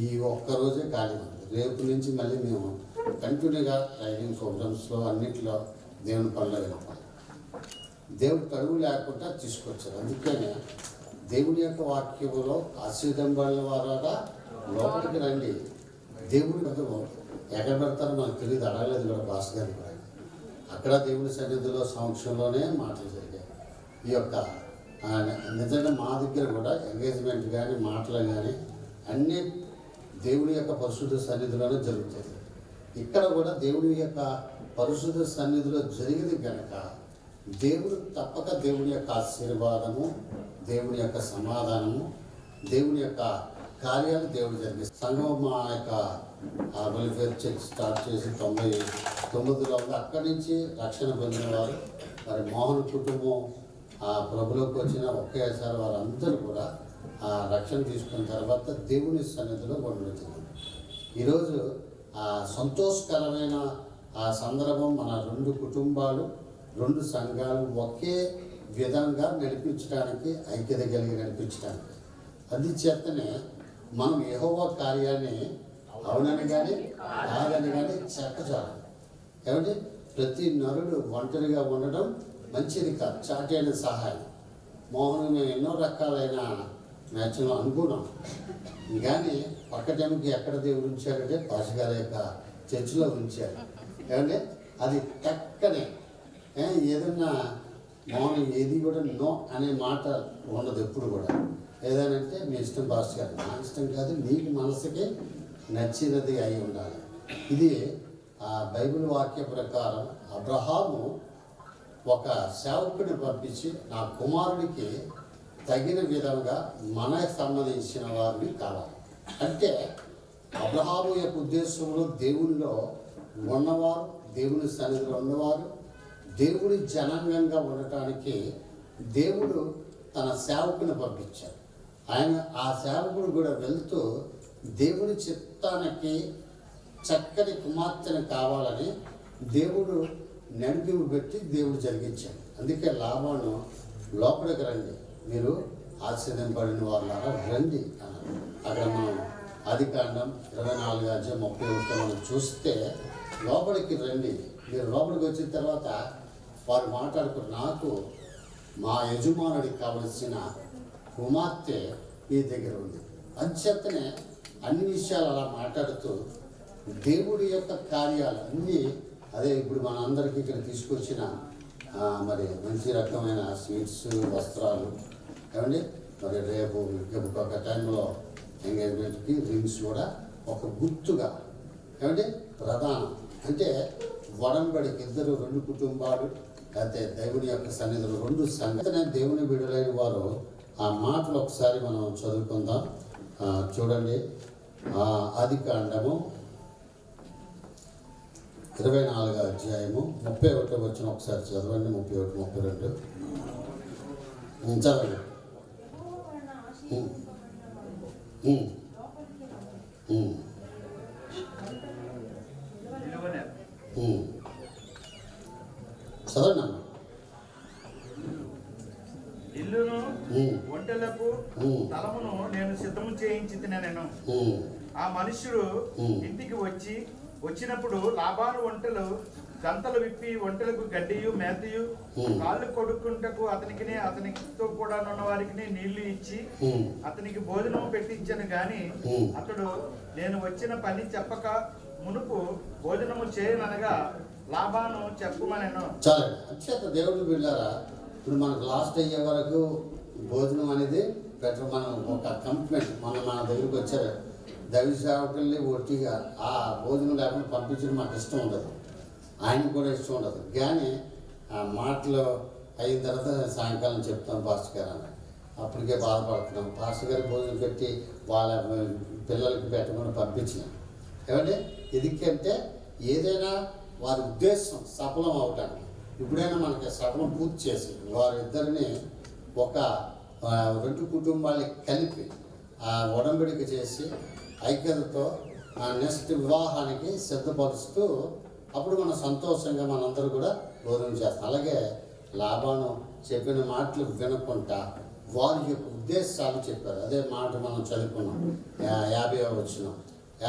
ఈ ఒక్కరోజే ఖాళీ ఉంది. రేపు నుంచి మళ్ళీ మేము కంటిన్యూగా ట్రైనింగ్ ప్రోగ్రామ్స్లో అన్నింటిలో దేవుని పనులు వెళ్ళాలి. దేవుడు తడువు లేకుండా తీసుకొచ్చారు. అందుకనే దేవుడి యొక్క వాక్యములో ఆశీర్వదింపబడిన వారా లోపలికి రండి. దేవుడి ఎక్కడ పెడతారో మనకు తెలియదు, అడగలేదు కూడా భాస్కర్ కూడా. అక్కడ దేవుడి సన్నిధిలో సంవత్సరంలోనే మాటలు జరిగాయి. ఈ యొక్క నిజంగా మా దగ్గర కూడా ఎంగేజ్మెంట్ కానీ మాటలు కానీ అన్నీ దేవుడి యొక్క పరిశుద్ధ సన్నిధిలోనే జరుగుతుంది. ఇక్కడ కూడా దేవుడి యొక్క పరిశుద్ధ సన్నిధిలో జరిగింది కనుక దేవుడు తప్పక దేవుడి యొక్క ఆశీర్వాదము, దేవుడి యొక్క సమాధానము, దేవుని యొక్క కార్యాలు దేవుడు జరిగిస్తారు. సంఘం మా యొక్క వెల్ఫేర్ చర్చ్ స్టార్ట్ చేసి 99లో ఉంది. అక్కడి నుంచి రక్షణ పొందిన వారు మరి మోహన్ కుటుంబం ప్రభులోకి వచ్చిన ఒకేసారి వారందరూ కూడా రక్షణ తీసుకున్న తర్వాత దేవుని సన్నిధిలో ఉండబడుతుంది. ఈరోజు సంతోషకరమైన సందర్భం. మన 2 కుటుంబాలు 2 సంఘాలు ఒకే విధంగా నడిపించడానికి, ఐక్యత కలిగి నడిపించడానికి. అందుచేతనే మనం యెహోవా కార్యాన్ని అవునని కానీ కాదని కానీ చెప్పచాలి. ఏమంటే ప్రతి నరుడు ఒంటరిగా ఉండడం మంచిది కాదు, చాటి అయిన సహాయం. మోహన్ మేము ఎన్నో రకాలైన మ్యాచ్లో అనుకున్నాం. కానీ పక్క టైంకి ఎక్కడ దేవుడు ఉంచాడంటే భాషగారి యొక్క చర్చిలో ఉంచాడు. ఏమంటే అది టక్కనే ఏదన్నా మౌనం ఏది కూడా నో అనే మాట ఉండదు ఎప్పుడు కూడా. ఏదనంటే మీ ఇష్టం భాష గారు, నా ఇష్టం కాదు, నీకు మనసుకి నచ్చినది అయి ఉండాలి. ఇది బైబిల్ వాక్య ప్రకారం అబ్రహాము ఒక సేవకుడిని పంపించి నా కుమారుడికి తగిన విధంగా మనకు సంబంధించిన వారిని కావాలి అంటే అబ్రహాము యొక్క ఉద్దేశంలో దేవునిలో ఉన్నవారు, దేవుని సన్నిధిలో ఉన్నవారు, దేవుడి జనాంగంగా ఉండటానికి దేవుడు తన సేవకుని పంపించాడు. ఆయన ఆ సేవకుడు కూడా వెళ్తూ దేవుడి చిత్తానికి చక్కని కుమార్తెను కావాలని దేవుడు నడిపి పెట్టి దేవుడు జరిగించాడు. అందుకే లాభాను లోపలికి రండి, మీరు ఆశీర్వదింపబడిన వాళ్ళారా రండి అన్నారు. అక్కడ మనం ఆదికాండం 24:31 మనం చూస్తే లోపలికి రండి. మీరు లోపలికి వచ్చిన తర్వాత వారు మాట్లాడుకుని నాకు మా యజమానుడికి కావలసిన కుమార్తె మీ దగ్గర ఉంది. అంచేతనే అన్ని విషయాలు అలా మాట్లాడుతూ దేవుడి యొక్క కార్యాలు అన్నీ అదే ఇప్పుడు మన అందరికీ ఇక్కడ తీసుకొచ్చిన మరి మంచి రకమైన స్వీట్స్, వస్త్రాలు ఏమండి. మరి రేపు ఒక టైంలో ఎంగేజ్మెంట్కి రింగ్స్ కూడా ఒక గుర్తుగా ఏమంటే ప్రధానం. అంటే వడంబడికి 2 కుటుంబాలు అయితే దేవుని యొక్క సన్నిధిలో 2 సంగతి దేవుని బిడ్డలైన వారు ఆ మాటలు ఒకసారి మనం చదువుకుందాం. చూడండి, ఆదికాండము 24వ అధ్యాయము 31 వచ్చిన ఒకసారి చదవండి. 31, 32 చదవండి. చదవండి అన్న. ఇల్లును ఒంటెలకు తలమును నేను సిద్ధము చేయించి తినను. ఆ మనుష్యుడు ఇంటికి వచ్చినప్పుడు లాబాను ఒంటెలు గంతలు విప్పి ఒంటెలకు గడ్డియు మేతయు కాళ్ళు కొడుకుంటకు అతనితో కూడా ఉన్న వారికి నీళ్లు ఇచ్చి అతనికి భోజనం పెట్టించను గాని అతడు నేను వచ్చిన పని చెప్పక మునుపు భోజనము చేయననగా లాబాను చెప్పుమనెను. చాలండి. అంచేత దేవుడు బిడ్డారా, ఇప్పుడు మనకు లాస్ట్ అయ్యే వరకు భోజనం అనేది బెటర్. మనం ఒక కమిట్మెంట్ మన దగ్గరికి వచ్చారు దైవ సేవకుల్ని ఒట్టిగా ఆ భోజనం లేకుండా పంపించడం మాకు ఇష్టం ఉండదు, ఆయనకు కూడా ఇష్టం ఉండదు. కానీ ఆ మాటలు అయిన తర్వాత సాయంకాలం చెప్తాం పాస్టర్ గారు అని. అప్పటికే బాధపడుతున్నాం. పాస్టర్ గారి భోజనం పెట్టి వాళ్ళ పిల్లలకి పెట్టమని పంపించినాం. ఏమంటే ఎందుకంటే ఏదైనా వారి ఉద్దేశం సఫలం అవటానికి ఇప్పుడైనా మనకి సఫలం పూర్తి చేసి వారిద్దరిని ఒక 2 కుటుంబాలకి కలిపి ఆ ఒడంబడిక చేసి ఐక్యతతో నెక్స్ట్ వివాహానికి సిద్ధపరుస్తూ అప్పుడు మనం సంతోషంగా మనందరూ కూడా భోజనం చేస్తాం. అలాగే లాభాను చెప్పిన మాటలు వినకుండా వారి యొక్క ఉద్దేశాలు చెప్పారు. అదే మాట మనం చదువుకున్నాం 50వ వచనం.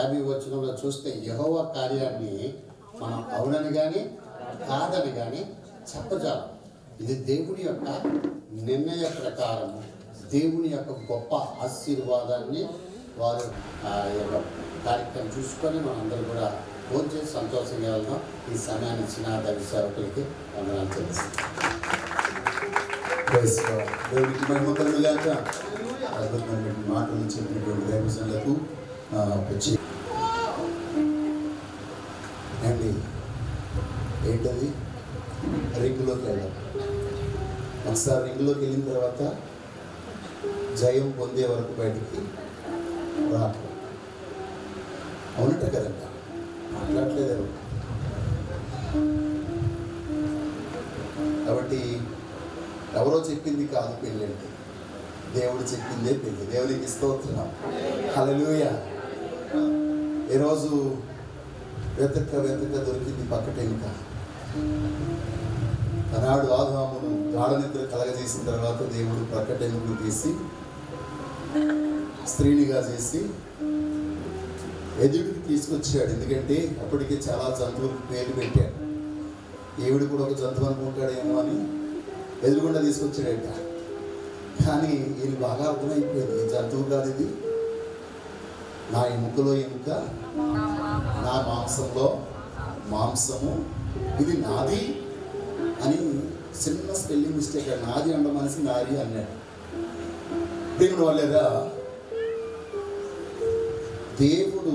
50వ వచనంలో చూస్తే యెహోవా కార్యాన్ని మనం అవునని కానీ కాదని కానీ చెప్పజాలం. ఇది దేవుని యొక్క నిర్ణయ ప్రకారము, దేవుని యొక్క గొప్ప ఆశీర్వాదాన్ని వారు యొక్క కార్యక్రమం చూసుకొని మనందరూ కూడా భోజనం చేసి సంతోషంగా వెళ్దాం. ఈ సమయాన్ని ఇచ్చిన దైవ సేవకులకి వందనాలు తెలుసు. దేవునికి మహిమ కలుగుగాక. అద్భుతమైన మాటలు చెప్పినటువంటి దైవజనులకు ప్రత్యేక అండి. ఏంటది? రింగ్లోకి వెళ్ళాం. ఒకసారి రింగ్లోకి వెళ్ళిన తర్వాత జయం పొందే వరకు బయటికి రాదు. అవునట్టే కదండి, మాట్లాడలేదు. కాబట్టి ఎవరో చెప్పింది కాదు పెళ్ళి అంటే, దేవుడు చెప్పిందే పెళ్ళి. దేవునికి స్తోత్రం, హల్లెలూయా. ఈరోజు వెతక దొరికింది పక్కటెంక. ఆనాడు ఆదామును గాఢ నిద్ర కలగజేసిన తర్వాత దేవుడు పక్కటెంకను తీసి స్త్రీనిగా చేసి ఎదుటికి తీసుకొచ్చాడు. ఎందుకంటే అప్పటికే చాలా జంతువులకు పేరు పెట్టాడు. ఈవిడ కూడా ఒక జంతువు అనుకుంటాడేమో అని ఎదురుగుండా తీసుకొచ్చాడట. కానీ ఈయన బాగా అర్థమైపోయింది, ఈ జంతువు కాదు, ఇది నా ఎముకలో ఎముక, నా మాంసంలో మాంసము, ఇది నాది అని చిన్న స్పెల్లింగ్ మిస్టేక్. నాది అండ మనిషి నాది అన్నాడు. దేవుడు వాళ్ళేదా దేవుడు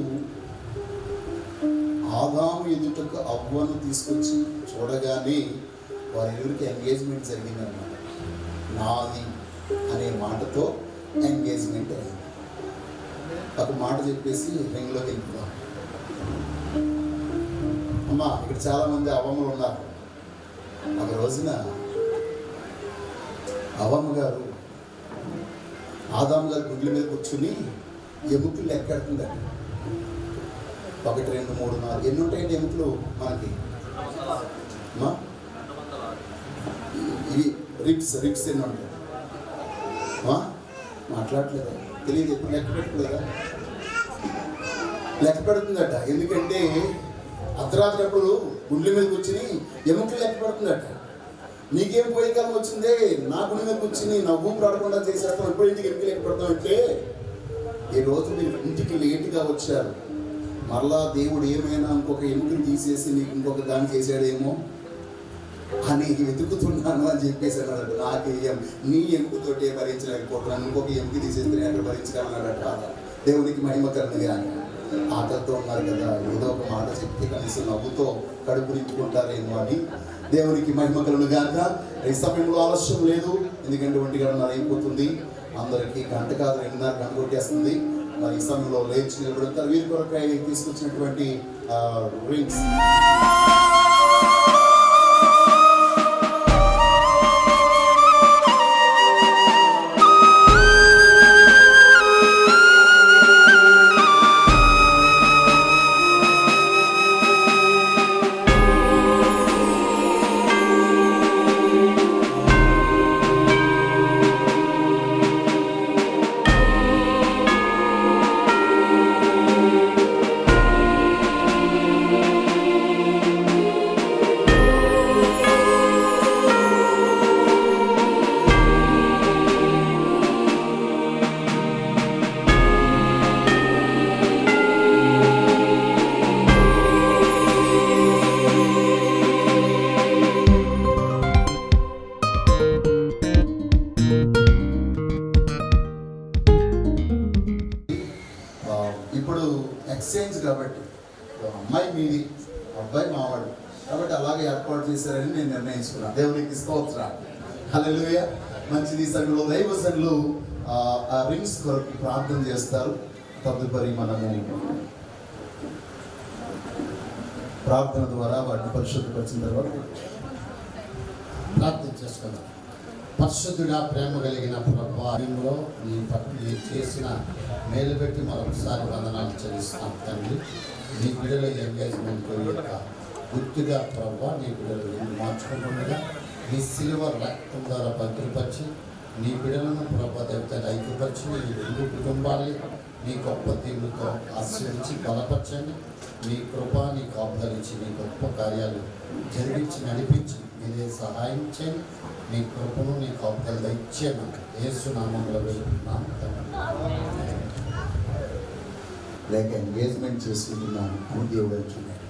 ఆదాము ఎదుటకు అవ్వను తీసుకొచ్చి చూడగానే వారిరువురికి ఎంగేజ్మెంట్ జరిగిందన్నమాట. నాది అనే మాటతో ఎంగేజ్మెంట్ అయింది. ఒక మాట చెప్పేసి రింగ్లోకి వెళ్ళిపోదాం. అమ్మా, ఇక్కడ చాలామంది అవ్వమ్మలు ఉన్నారు. ఒక రోజున అవ్వమ్మ గారు ఆదాము గారు గుడ్ల మీద కూర్చుని ఎముకలు లెక్కెడుతుందండి. 1 2 3 4 ఎన్ని ఉంటాయండి ఎముకలు మనకి? ఇవి రిప్స్ ఎన్ని ఉంటాయి? మాట్లాడలేదా? తెలియదు. ఎప్పుడు లెక్క పెట్టుకోలేదా? లెక్క పెడుతుందట. ఎందుకంటే అర్ధరాత్రి అప్పుడు గుండెల మీద కూర్చుని ఎముకలు లెక్క పెడుతుందట. నీకేం పోయే కాలం వచ్చిందే, నా గుండె మీద కూర్చుని నా ఊపిరి ఆడకుండా చేసేస్తాం, ఎప్పుడు ఇంటికి ఎముకలు లెక్క పెడతాం అంటే, ఈ రోజు మీరు ఇంటికి లేటుగా వచ్చారు, మరలా దేవుడు ఏమైనా ఇంకొక ఎముకలు తీసేసి నీకు ఇంకొక దాన్ని చేశాడేమో అని వెతుకుతున్నాను అని చెప్పేసి అన్నాడు. నాకు నీ ఎముకతోటే భరించలేకపోతున్నాను, ఇంకొక ఎముక తీసేస్తే ఎక్కడ భరించగలన్నాడట. దేవునికి మహిమ కలుగుగా. ఆకలితో ఉన్నారు కదా, ఏదో ఒక మాట చెప్తే కనీసం నవ్వుతో కడుపు నింపుకుంటారేమో అని దేవునికి మహిమ కలుగుగా. ఈ సమయంలో ఆలస్యం లేదు, ఎందుకంటే 1:30 అయిపోతుంది. అందరికీ గంట కాదు 2:30 గంట కొట్టేస్తుంది. మరి ఈ సమయంలో లేచి నిలబడతారు. వీరి కొరకై తీసుకొచ్చినటువంటి రింగ్స్ చేశారని నేను నిర్ణయించుకున్నాను. దేవునికి స్తోత్రం. హల్లెలూయా. మంచిది. సంఘంలో దైవ సంఘులు ఆ రింగ్స్ కొరకు ప్రార్థన చేస్తారు. తదుపరి మనము ప్రార్థన ద్వారా వాటిని పరిశుద్ధపరిచిన తర్వాత ప్రార్థన చేసుకుందాం. పరిశుద్ధుడా, ప్రేమ కలిగిన ప్రభుత్వంలో నీ పట్ల చేసిన మేలు పెట్టి మరొకసారి వందనాలు చెల్లిస్తాం తండ్రి. నీ బిడ్డల ఎంగేజ్మెంట్ యొక్క గుర్తుగా ప్రభావ నీ బిడ్డలు మార్చుకుంటుండగా నీ సిల్వర్ రక్తం ద్వారా భద్రపరిచి నీ బిడ్డలను ప్రభా దేవతలు ఐక్యపరిచి నీ రెండు కుటుంబాన్ని నీ గొప్ప తీరుతో ఆశీర్వించి బలపరచండి. నీ కృప నీ కాపుదలించి నీ గొప్ప కార్యాలు జరిగించి నడిపించి మీరే సహాయం చేయండి. నీ కృపను నీ కాపుదలు దయచేయమని యేసు నామములో వేడుకుంటున్నాను తండ్రి. లేక ఎంగేజ్మెంట్ చేసుకుంటున్నాను అని దేవుడు అంటున్నాడు.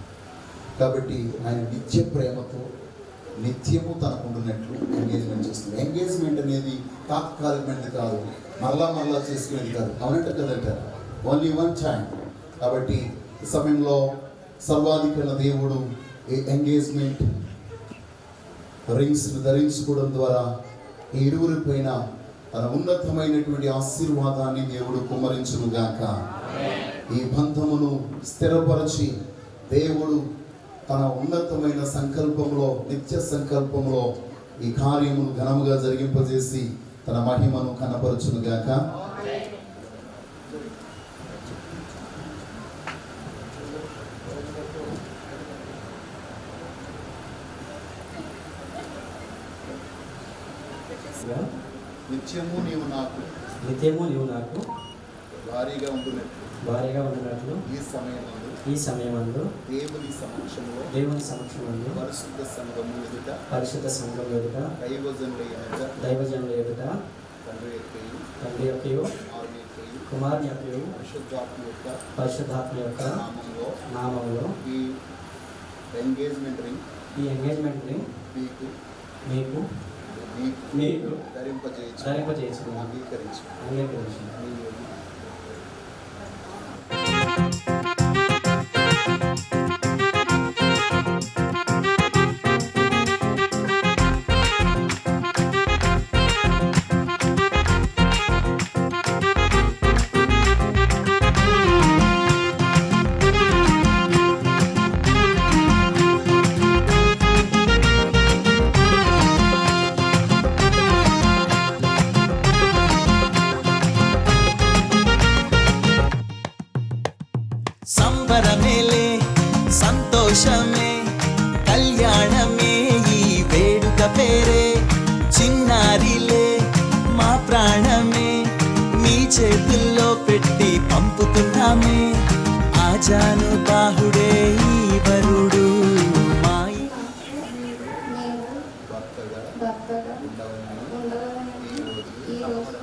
కాబట్టి ఆయన నిత్య ప్రేమతో నిత్యము తనకుంటున్నట్లు ఎంగేజ్మెంట్ చేస్తుంది. ఎంగేజ్మెంట్ అనేది తాత్కాలికమైనది కాదు, మరలా చేసుకునేది కాదు. అవునంట కదంట, ఓన్లీ వన్ టైం. కాబట్టి ఈ సమయంలో సర్వాధికార దేవుడు ఈ ఎంగేజ్మెంట్ రింగ్స్ను ధరించుకోవడం ద్వారా ఈ ఇరువురి పైన తన ఉన్నతమైనటువంటి ఆశీర్వాదాన్ని దేవుడు కుమ్మరించును గాక. ఈ బంధమును స్థిరపరచి దేవుడు తన ఉన్నతమైన సంకల్పంలో, నిత్య సంకల్పంలో ఈ కార్యమును ఘనముగా జరిగింపజేసి తన మహిమను కనపరచును గాక. నిత్యము నీవు నాకు భారీగా ఉంటున్నట్లు ఈ సమయమందు దేవుని సమక్షంలో పరిశుద్ధ సంఘం ఎదుట దైవజనుల ఎదుట తండ్రి యొక్కయు కుమారుని యొక్కయు పరిశుద్ధాత్మ యొక్క నామములో ఈ ఎంగేజ్మెంట్ రింగ్ మీకు ధరింపజేయచ్చు. అంగీకరించు. సంబరమేలే సంతోషమే కళ్యాణమే ఈ వేడుక పేరే. చిన్నారిలే మా ప్రాణమే నీ చేతుల్లో పెట్టి పంపుతున్నామే. ఆజాను బాహుడే ఈ వరుడు మాయి భర్తగా ఈరోజు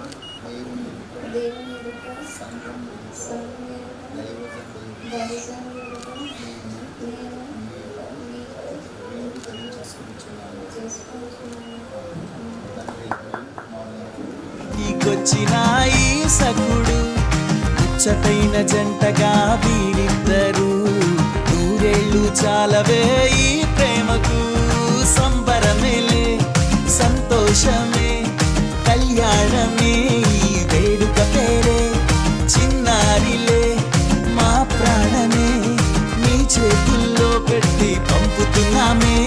దేవుని ఎదుట నీకొచ్చిన ఈ సకుడు ముచ్చటైన జంటగా వీరిద్దరు. నూరేళ్ళు చాలవే ఈ ప్రేమకు. సంబరమేలే సంతోషమే కళ్యాణమే ఈ వేడుక పేరే. చిన్నారిలే మా ప్రాణమే నీ చేతుల్లో పెట్టి పంపుతున్నామే.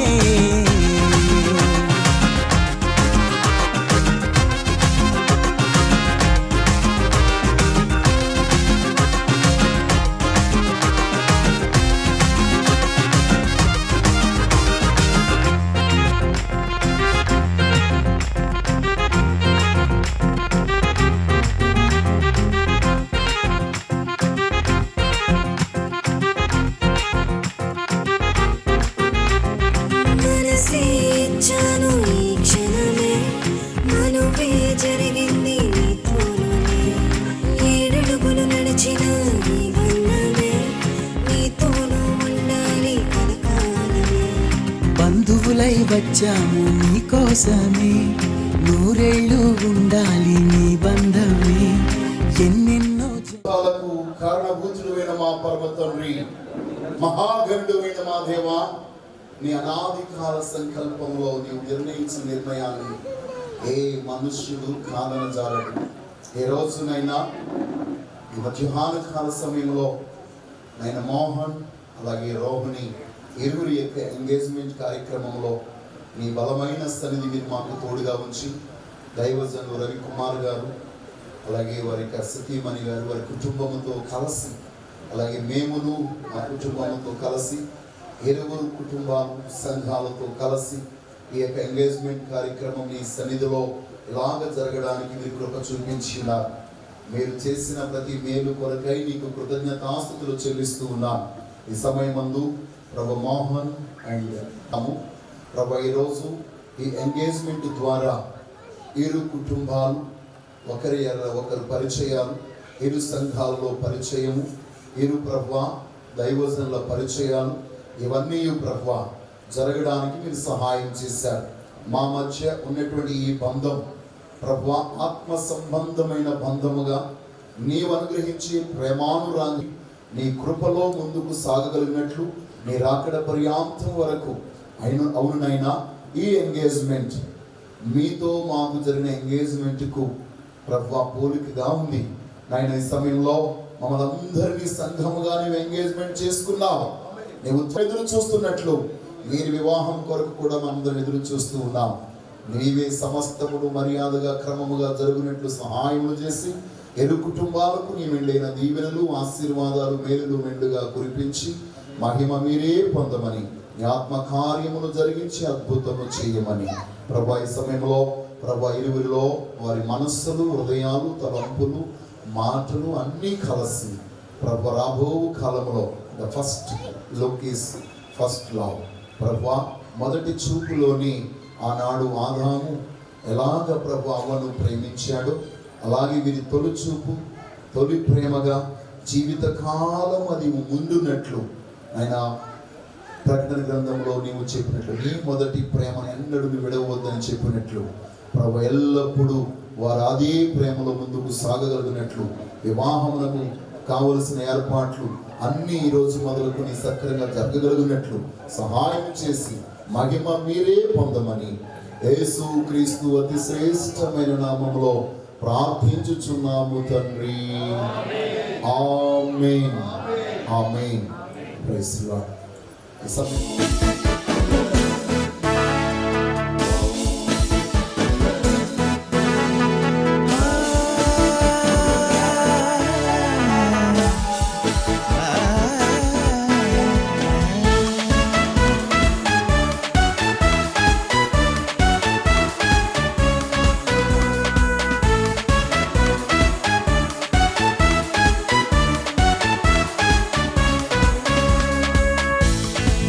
బంధువులై వచ్చాము నీకోసమే. నూరేళ్ళు ఉండాలి నీ బంధమే. ఎన్నెన్నో కారణభూతుడైన మా పరమ తండ్రి, మహాగరుడైన మా దేవా, నీ అనాది కాల సంకల్పంలో నీవు నిర్ణయించిన నిర్ణయాన్ని ఏ మనుష్యుడు కాదనజాలడు. ఏ రోజునైనా ఈ మధ్యాహ్న కాల సమయంలో నైనా మోహన్ అలాగే రోహిణి ఇరువురి యొక్క ఎంగేజ్మెంట్ కార్యక్రమంలో నీ బలమైన సన్నిధి మీరు మాకు తోడుగా ఉంచి దైవజనులు రవికుమార్ గారు అలాగే వారి యొక్క సతీమణి గారు వారి కుటుంబంతో కలిసి అలాగే మేమును మా కుటుంబంతో కలిసి ఇరువురు కుటుంబాలు సంఘాలతో కలిసి ఈ యొక్క ఎంగేజ్మెంట్ కార్యక్రమం ఈ సన్నిధిలో ఇలాగ జరగడానికి మీరు కృప చూపించినారు. మీరు చేసిన ప్రతి మేలు కొరకై నీకు కృతజ్ఞతాస్తుతులు చెల్లిస్తూ ఉన్నాను. ఈ సమయమందు ప్రభు మోహన్ అండ్ ప్రభు ఈరోజు ఈ ఎంగేజ్మెంట్ ద్వారా ఇరు కుటుంబాలు ఒకరు పరిచయాలు, ఇరు సంఘాలలో పరిచయము, ఇరు ప్రభు దైవజనుల పరిచయాలు ఇవన్నీ ప్రభు జరగడానికి మీరు సహాయం చేశారు. మా మధ్య ఉన్నటువంటి ఈ బంధం ప్రభు ఆత్మ సంబంధమైన బంధముగా నీవు అనుగ్రహించే ప్రేమానురాన్ని నీ కృపలో ముందుకు సాగగలిగినట్లు నీ రాకడ పర్యాంతం వరకు అవునైనా ఈ ఎంగేజ్మెంట్ మీతో మాకు జరిగిన ఎంగేజ్మెంట్కు ప్రభు పోలికగా ఉంది. నాయన ఈ సమయంలో మమ్మల్ని అందరినీ సంఘముగా నీవు ఎంగేజ్మెంట్ చేసుకున్నావు. నీవు ఎదురు చూస్తున్నట్లు వీరి వివాహం కొరకు కూడా మనందరం ఎదురు చూస్తూ ఉన్నాం. నీవే సమస్తముడు మర్యాదగా క్రమముగా జరుగునట్లు సహాయములు చేసి ఇరు కుటుంబాలకు నీ మెండైన దీవెనలు ఆశీర్వాదాలు మేలులు మెండుగా కురిపించి మహిమ మీరే పొందమని నీ ఆత్మ కార్యమును జరిగించి అద్భుతము చేయమని ప్రభా ఈ సమయంలో ప్రభా ఇరువురిలో వారి మనస్సులు హృదయాలు తలంపులు మాటలు అన్నీ కలిసి ప్రభా రాబో కాలంలో the first look is first love. ప్రభా మొదటి చూపులోని ఆనాడు ఆదాము ఎలాగ ప్రభు అవ్వను ప్రేమించాడో అలాగే వీరి తొలి చూపు తొలి ప్రేమగా జీవితకాలం అది ముందున్నట్లు ఆయన ప్రకటన గ్రంథంలో నీవు చెప్పినట్లు నీ మొదటి ప్రేమను ఎన్నడూ విడవద్దని చెప్పినట్లు ప్రభు ఎల్లప్పుడూ వారు అదే ప్రేమలో ముందుకు సాగగలిగినట్లు వివాహములకు కావలసిన ఏర్పాట్లు అన్నీ ఈరోజు మొదలుకొని సక్రంగా జరగగలిగినట్లు సహాయం చేసి మహిమ మీరే పొందమని యేసు క్రీస్తు అతి శ్రేష్టమైన నామములో ప్రార్థించుచున్నాము తండ్రి. Amen amen. Praise the Lord.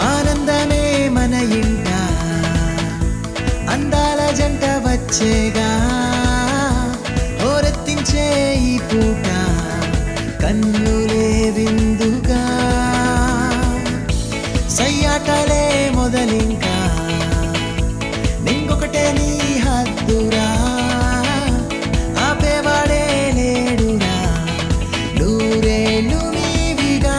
ఆనందమే మన ఇంట అందాల జంట వచ్చేగా ఓరెత్తించే ఈ పూట కన్నులే విందుగా సయ్యాటలే మొదలింకా నింకొకటే నీ హద్దురా ఆపేవాడే లేడురా నూరేళ్ళు నీవిగా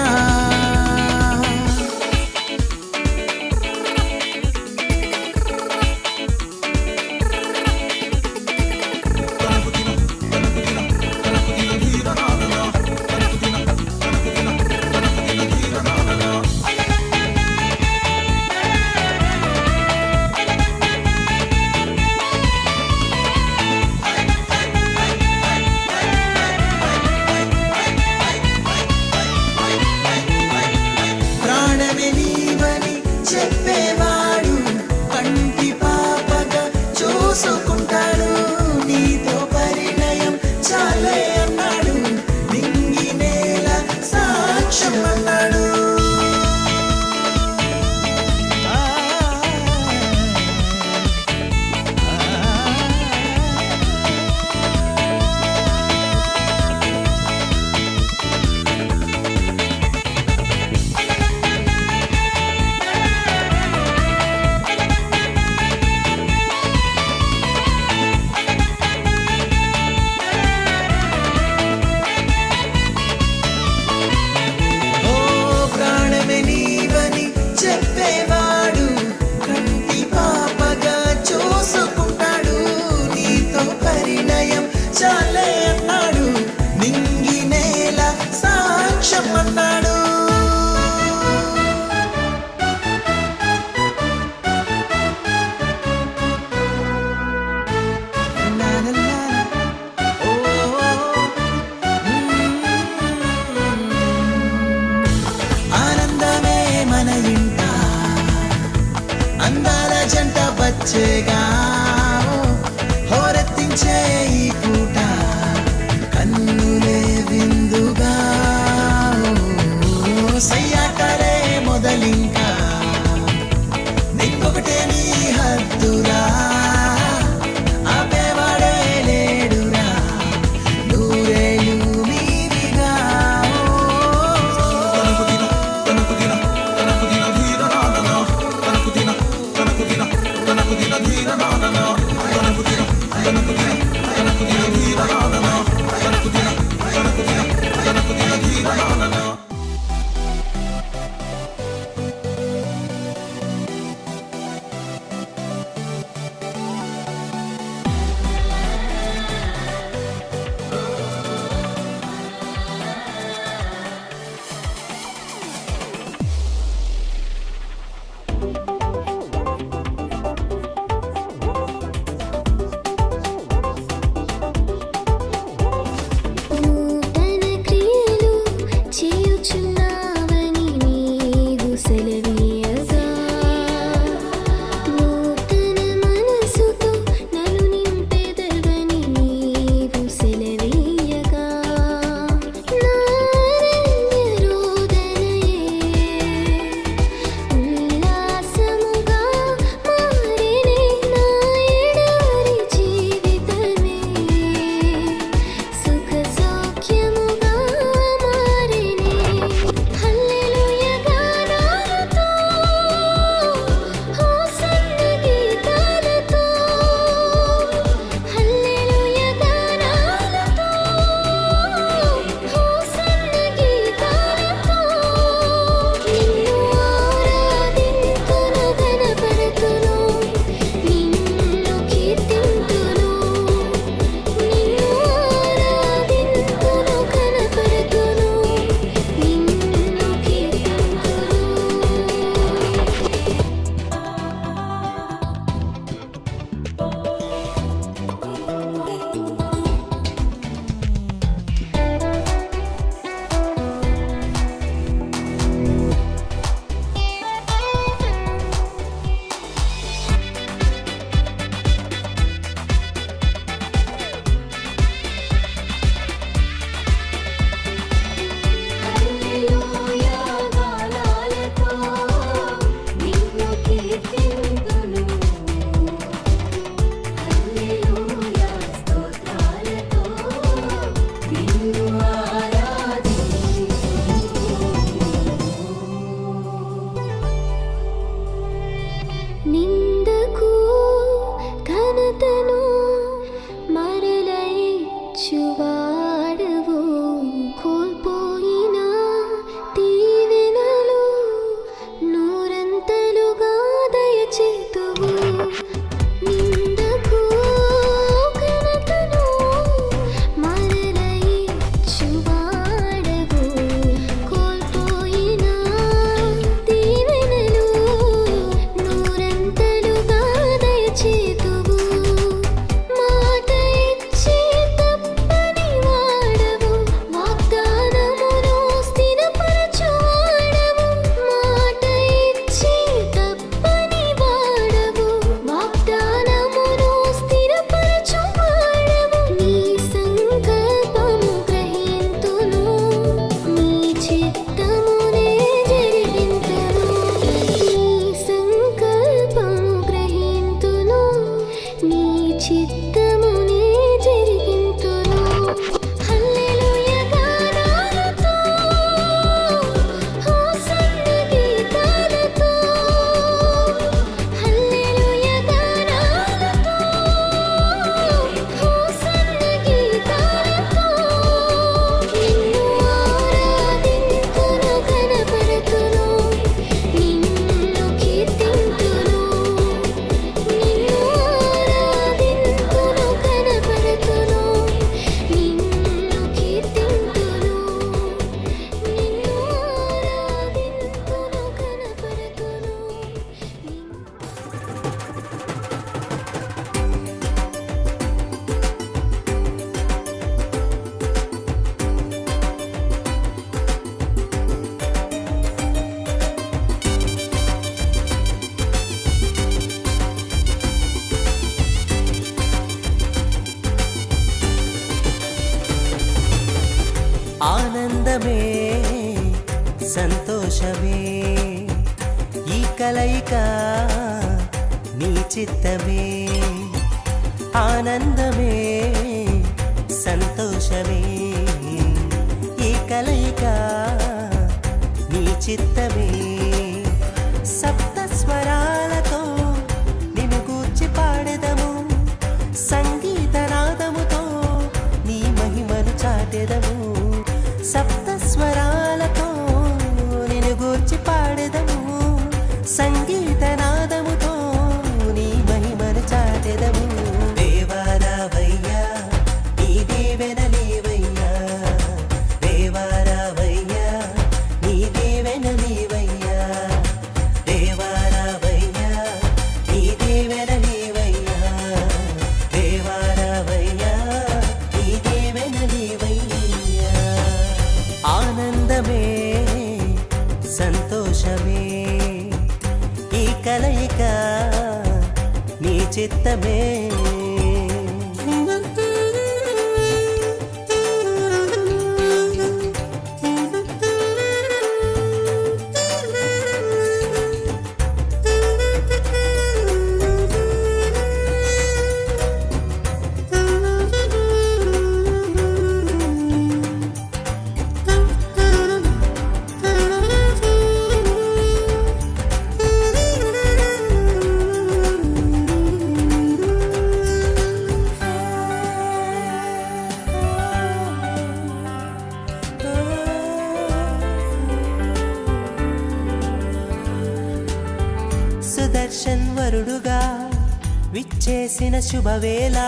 వచ్చేగా హోరెత్తించే ఈ పూట కన్నులే విందుగా సయ్యాటలే మొదలింకా ఇంకొకటే నీ హద్దురా ఆపేవాడే లేడురా నూరేళ్ళు మీవిగా నూతన క్రియలు చేయుచున్నావని నీవు సెలవీయగా నూతన మనసుతో నన్ను నింపెదవని నీవు సెలవీయగా నారణ్య రోదనయే ఉల్లాసముగా మారెనే నా ఎడారి జీవితమే సుఖ సౌఖ్యముగా మారెనే హల్లెలూయా గానాలతో హోసన్న గీతాలతో హల్లెలూయా గానాలతో హోసన్న గీతాలతో నిన్ను ఆరాధింతును ఘనపరతును నిన్ను కీర్తింతును నిన్ను ఆరాధింతును ఘనపరతును నిన్ను కీర్తింతును హల్లెలూయా గానాలతో నిన్ను కీర్తింతును హల్లెలూయా స్తోత్రాలతో నిన్ను ఆరాధింతును నిందకు ఘనతను మరల ఇచ్చువాడవు కోల్పోయిన దీవెనలు నూరంతలుగా దయచేతువు నిందకు ఘనతను మరల ఇచ్చువాడవు కోల్పోయిన దీవెనలు నూరంతలుగా దయచేతువు మాట ఇచ్చి తప్పని వాడవు వాగ్దానమును స్థిరపరచువాడవు మాట ఇచ్చి తప్పని వాడవు వాగ్దానమును స్థిరపరచువాడవు నీ సంకల్పము గ్రహింతును నీ చిత్తమునే జరిగింతును నీ సంకల్పము గ్రహింతును నీ చిత్తమునే జరిగింతును హల్లెలూయా గానాలతో హోసన్న గీతాలతో హల్లెలూయా గానాలతో హోసన్న గీతాలతో నిన్ను ఆరాధింతును ఘనపరతును నిన్ను కీర్తింతును నిన్ను ఆరాధింతును ఆనందమే సంతోషమే ఈ కలయిక నీ చిత్తమే ఆనందమే సంతోషమే ఈ కలయిక నీ చిత్తమే సప్త స్వరాలతో నిన్ను గూర్చి పాడెదము సంగీతనాదముతో నీ మహిమను చాటెదము సప్త స్వరాలతో నిన్ను గూర్చి పాడెదము సంగీతనాదముతో నీ మహిమను చాటెదము దేవారావయ్యా నీ దేవెనలేవయ్యా దేవారావయ్యా నీ దేవెనలేవయ్యా దేవారావయ్యా నీ దేవెనలేవయ్యా దేవారావయ్యా నీ దేవెనలేవయ్యా ఆనందమే సంతోషమే ఈ కలయిక నీ చిత్తమే సుదర్శన్ వరుడుగా విచ్చేసిన శుభవేళ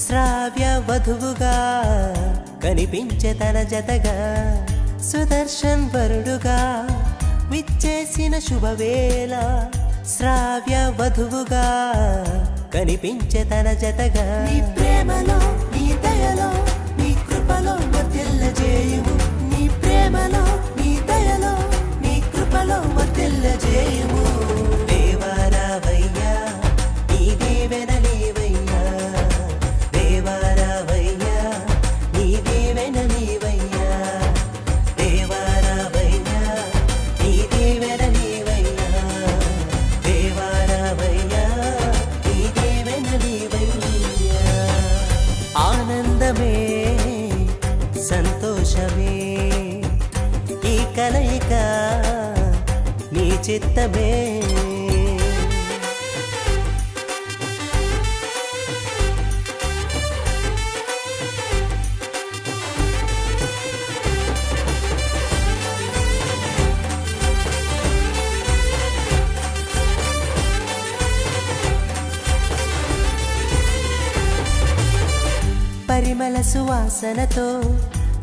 శ్రావ్య వధువుగా కనిపించే తన జతగా సుదర్శన్ వరుడుగా విచ్చేసిన శుభవేళ శ్రావ్య వధువుగా కనిపించే తన జతగా నీ ప్రేమలో నీ దయలో నీ కృపలో వర్ధిల్లజేయుము నీ ప్రేమలో నీ దయలో నీ కృపలో వర్ధిల్లజేయుము దేవారావయ్యా నీ దేవెనలేవయ్యా దేవారావయ్యా నీ దేవెనలేవయ్యా దేవారావయ్యా నీ దేవెనలేవయ్యా దేవారావయ్యా నీ దేవెనలేవయ్యా ఆనందమే సంతోషమే ఈ కలయిక నీ చిత్తమే పరిమళ సువాసనతో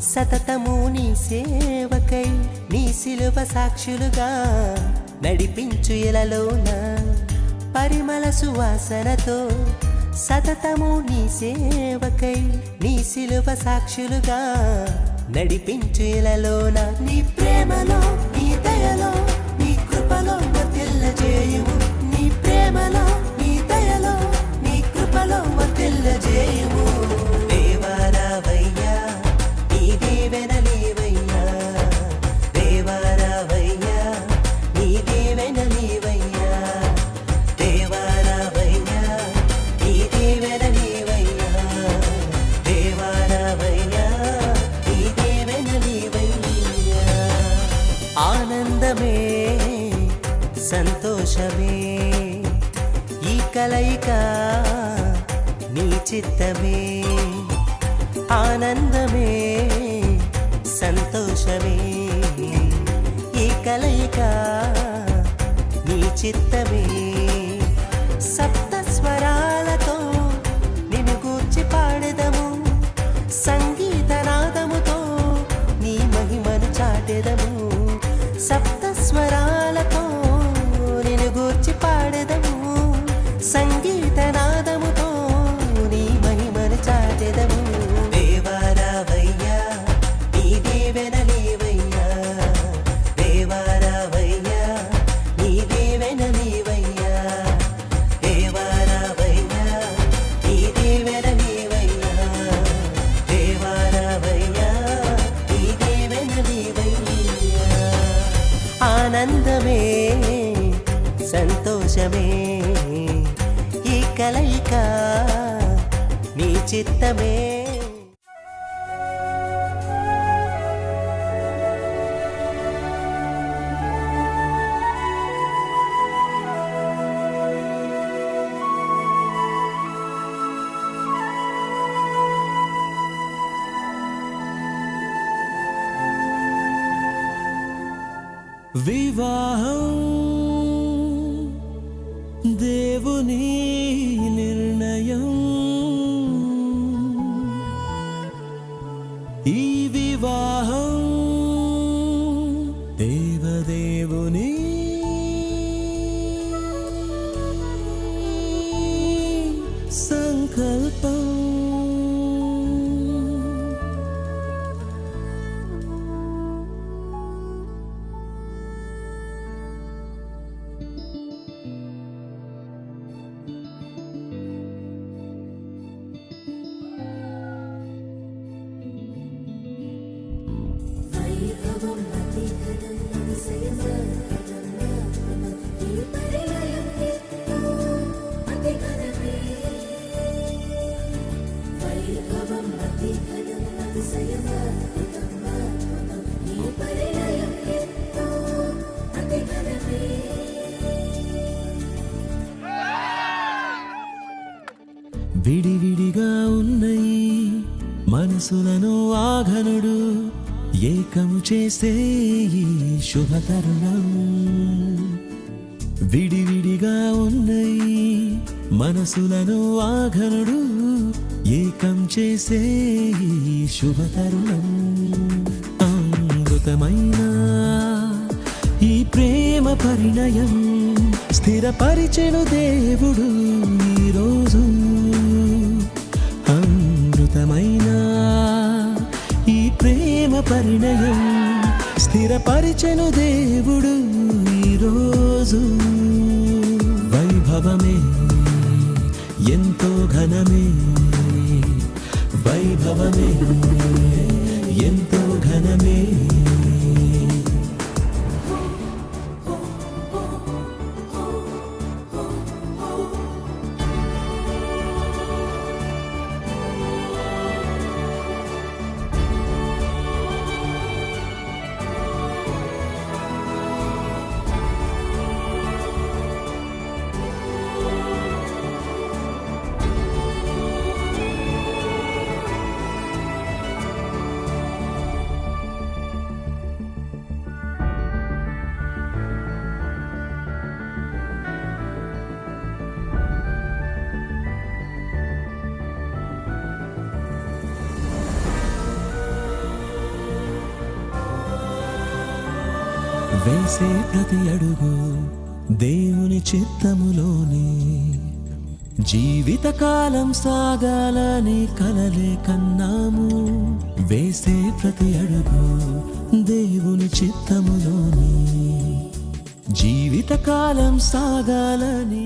సతతము నీ సేవకై నీ సిలువ సాక్షులుగా నడిపించు ఇలలోన పరిమళ సువాసనతో సతతము నీ సేవకై నీ సిలువ సాక్షులుగా నడిపించు ఇలలోన నీ ప్రేమలో నీ దయలో నీ కృపలో వర్ధిల్లజేయుము నీ ప్రేమలో నీ దయలో నీ కృపలో వర్ధిల్లజేయుము దేవారావయ్యా నీ దేవెనలేవయ్యా దేవారావయ్యా నీ దేవెనలేవయ్యా దేవారావయ్యా నీ దేవెనలేవయ్యా దేవారావయ్యా నీ దేవెనలేవయ్యా ఆనందమే సంతోషమే ఈ కలయిక నీ చిత్తమే ఆనందమే సంతోషమే ఈ కలయిక నీ చిత్తమే సప్త స్వరాలతో నిన్ను గూర్చి పాడెదము సంగీతనాదముతో నీ మహిమను చాటెదము సప్త స్వరాలతో నిన్ను గూర్చి పాడెదము సంగీతనాదముతో నీ మహిమను చాటెదము దేవారావయ్యా నీ దేవెనలేవయ్యా దేవారావయ్యా నీ దేవెనలేవయ్యా దేవా చిత్తమే. వివాహం దేవుని నిర్ణయం, ఈ వివాహం దేవదేవుని సంకల్పం. విడివిడిగా ఉన్నాయి మనసులను ఆఘనుడు ఏకము చేసే ఈ శుభతరుణం. విడివిడిగా ఉన్నాయి మనసులను ఆఘనుడు ఏకం చేసే ఈ శుభతరుణం. అమృతమైన ఈ ప్రేమ పరిణయం స్థిరపరిచెను దేవుడు ఈరోజు. అమృతమైన ఈ ప్రేమ పరిణయం స్థిరపరిచెను దేవుడు ఈరోజు. వైభవమే ఎంతో ఘనమే, వైభవమే ఎంతో ఘనమే. వేసే ప్రతి అడుగు దేవుని చిత్తములోనే, జీవితకాలం సాగాలని కలలే కన్నాము. వేసే ప్రతి అడుగు దేవుని చిత్తములోనే, జీవితకాలం సాగాలని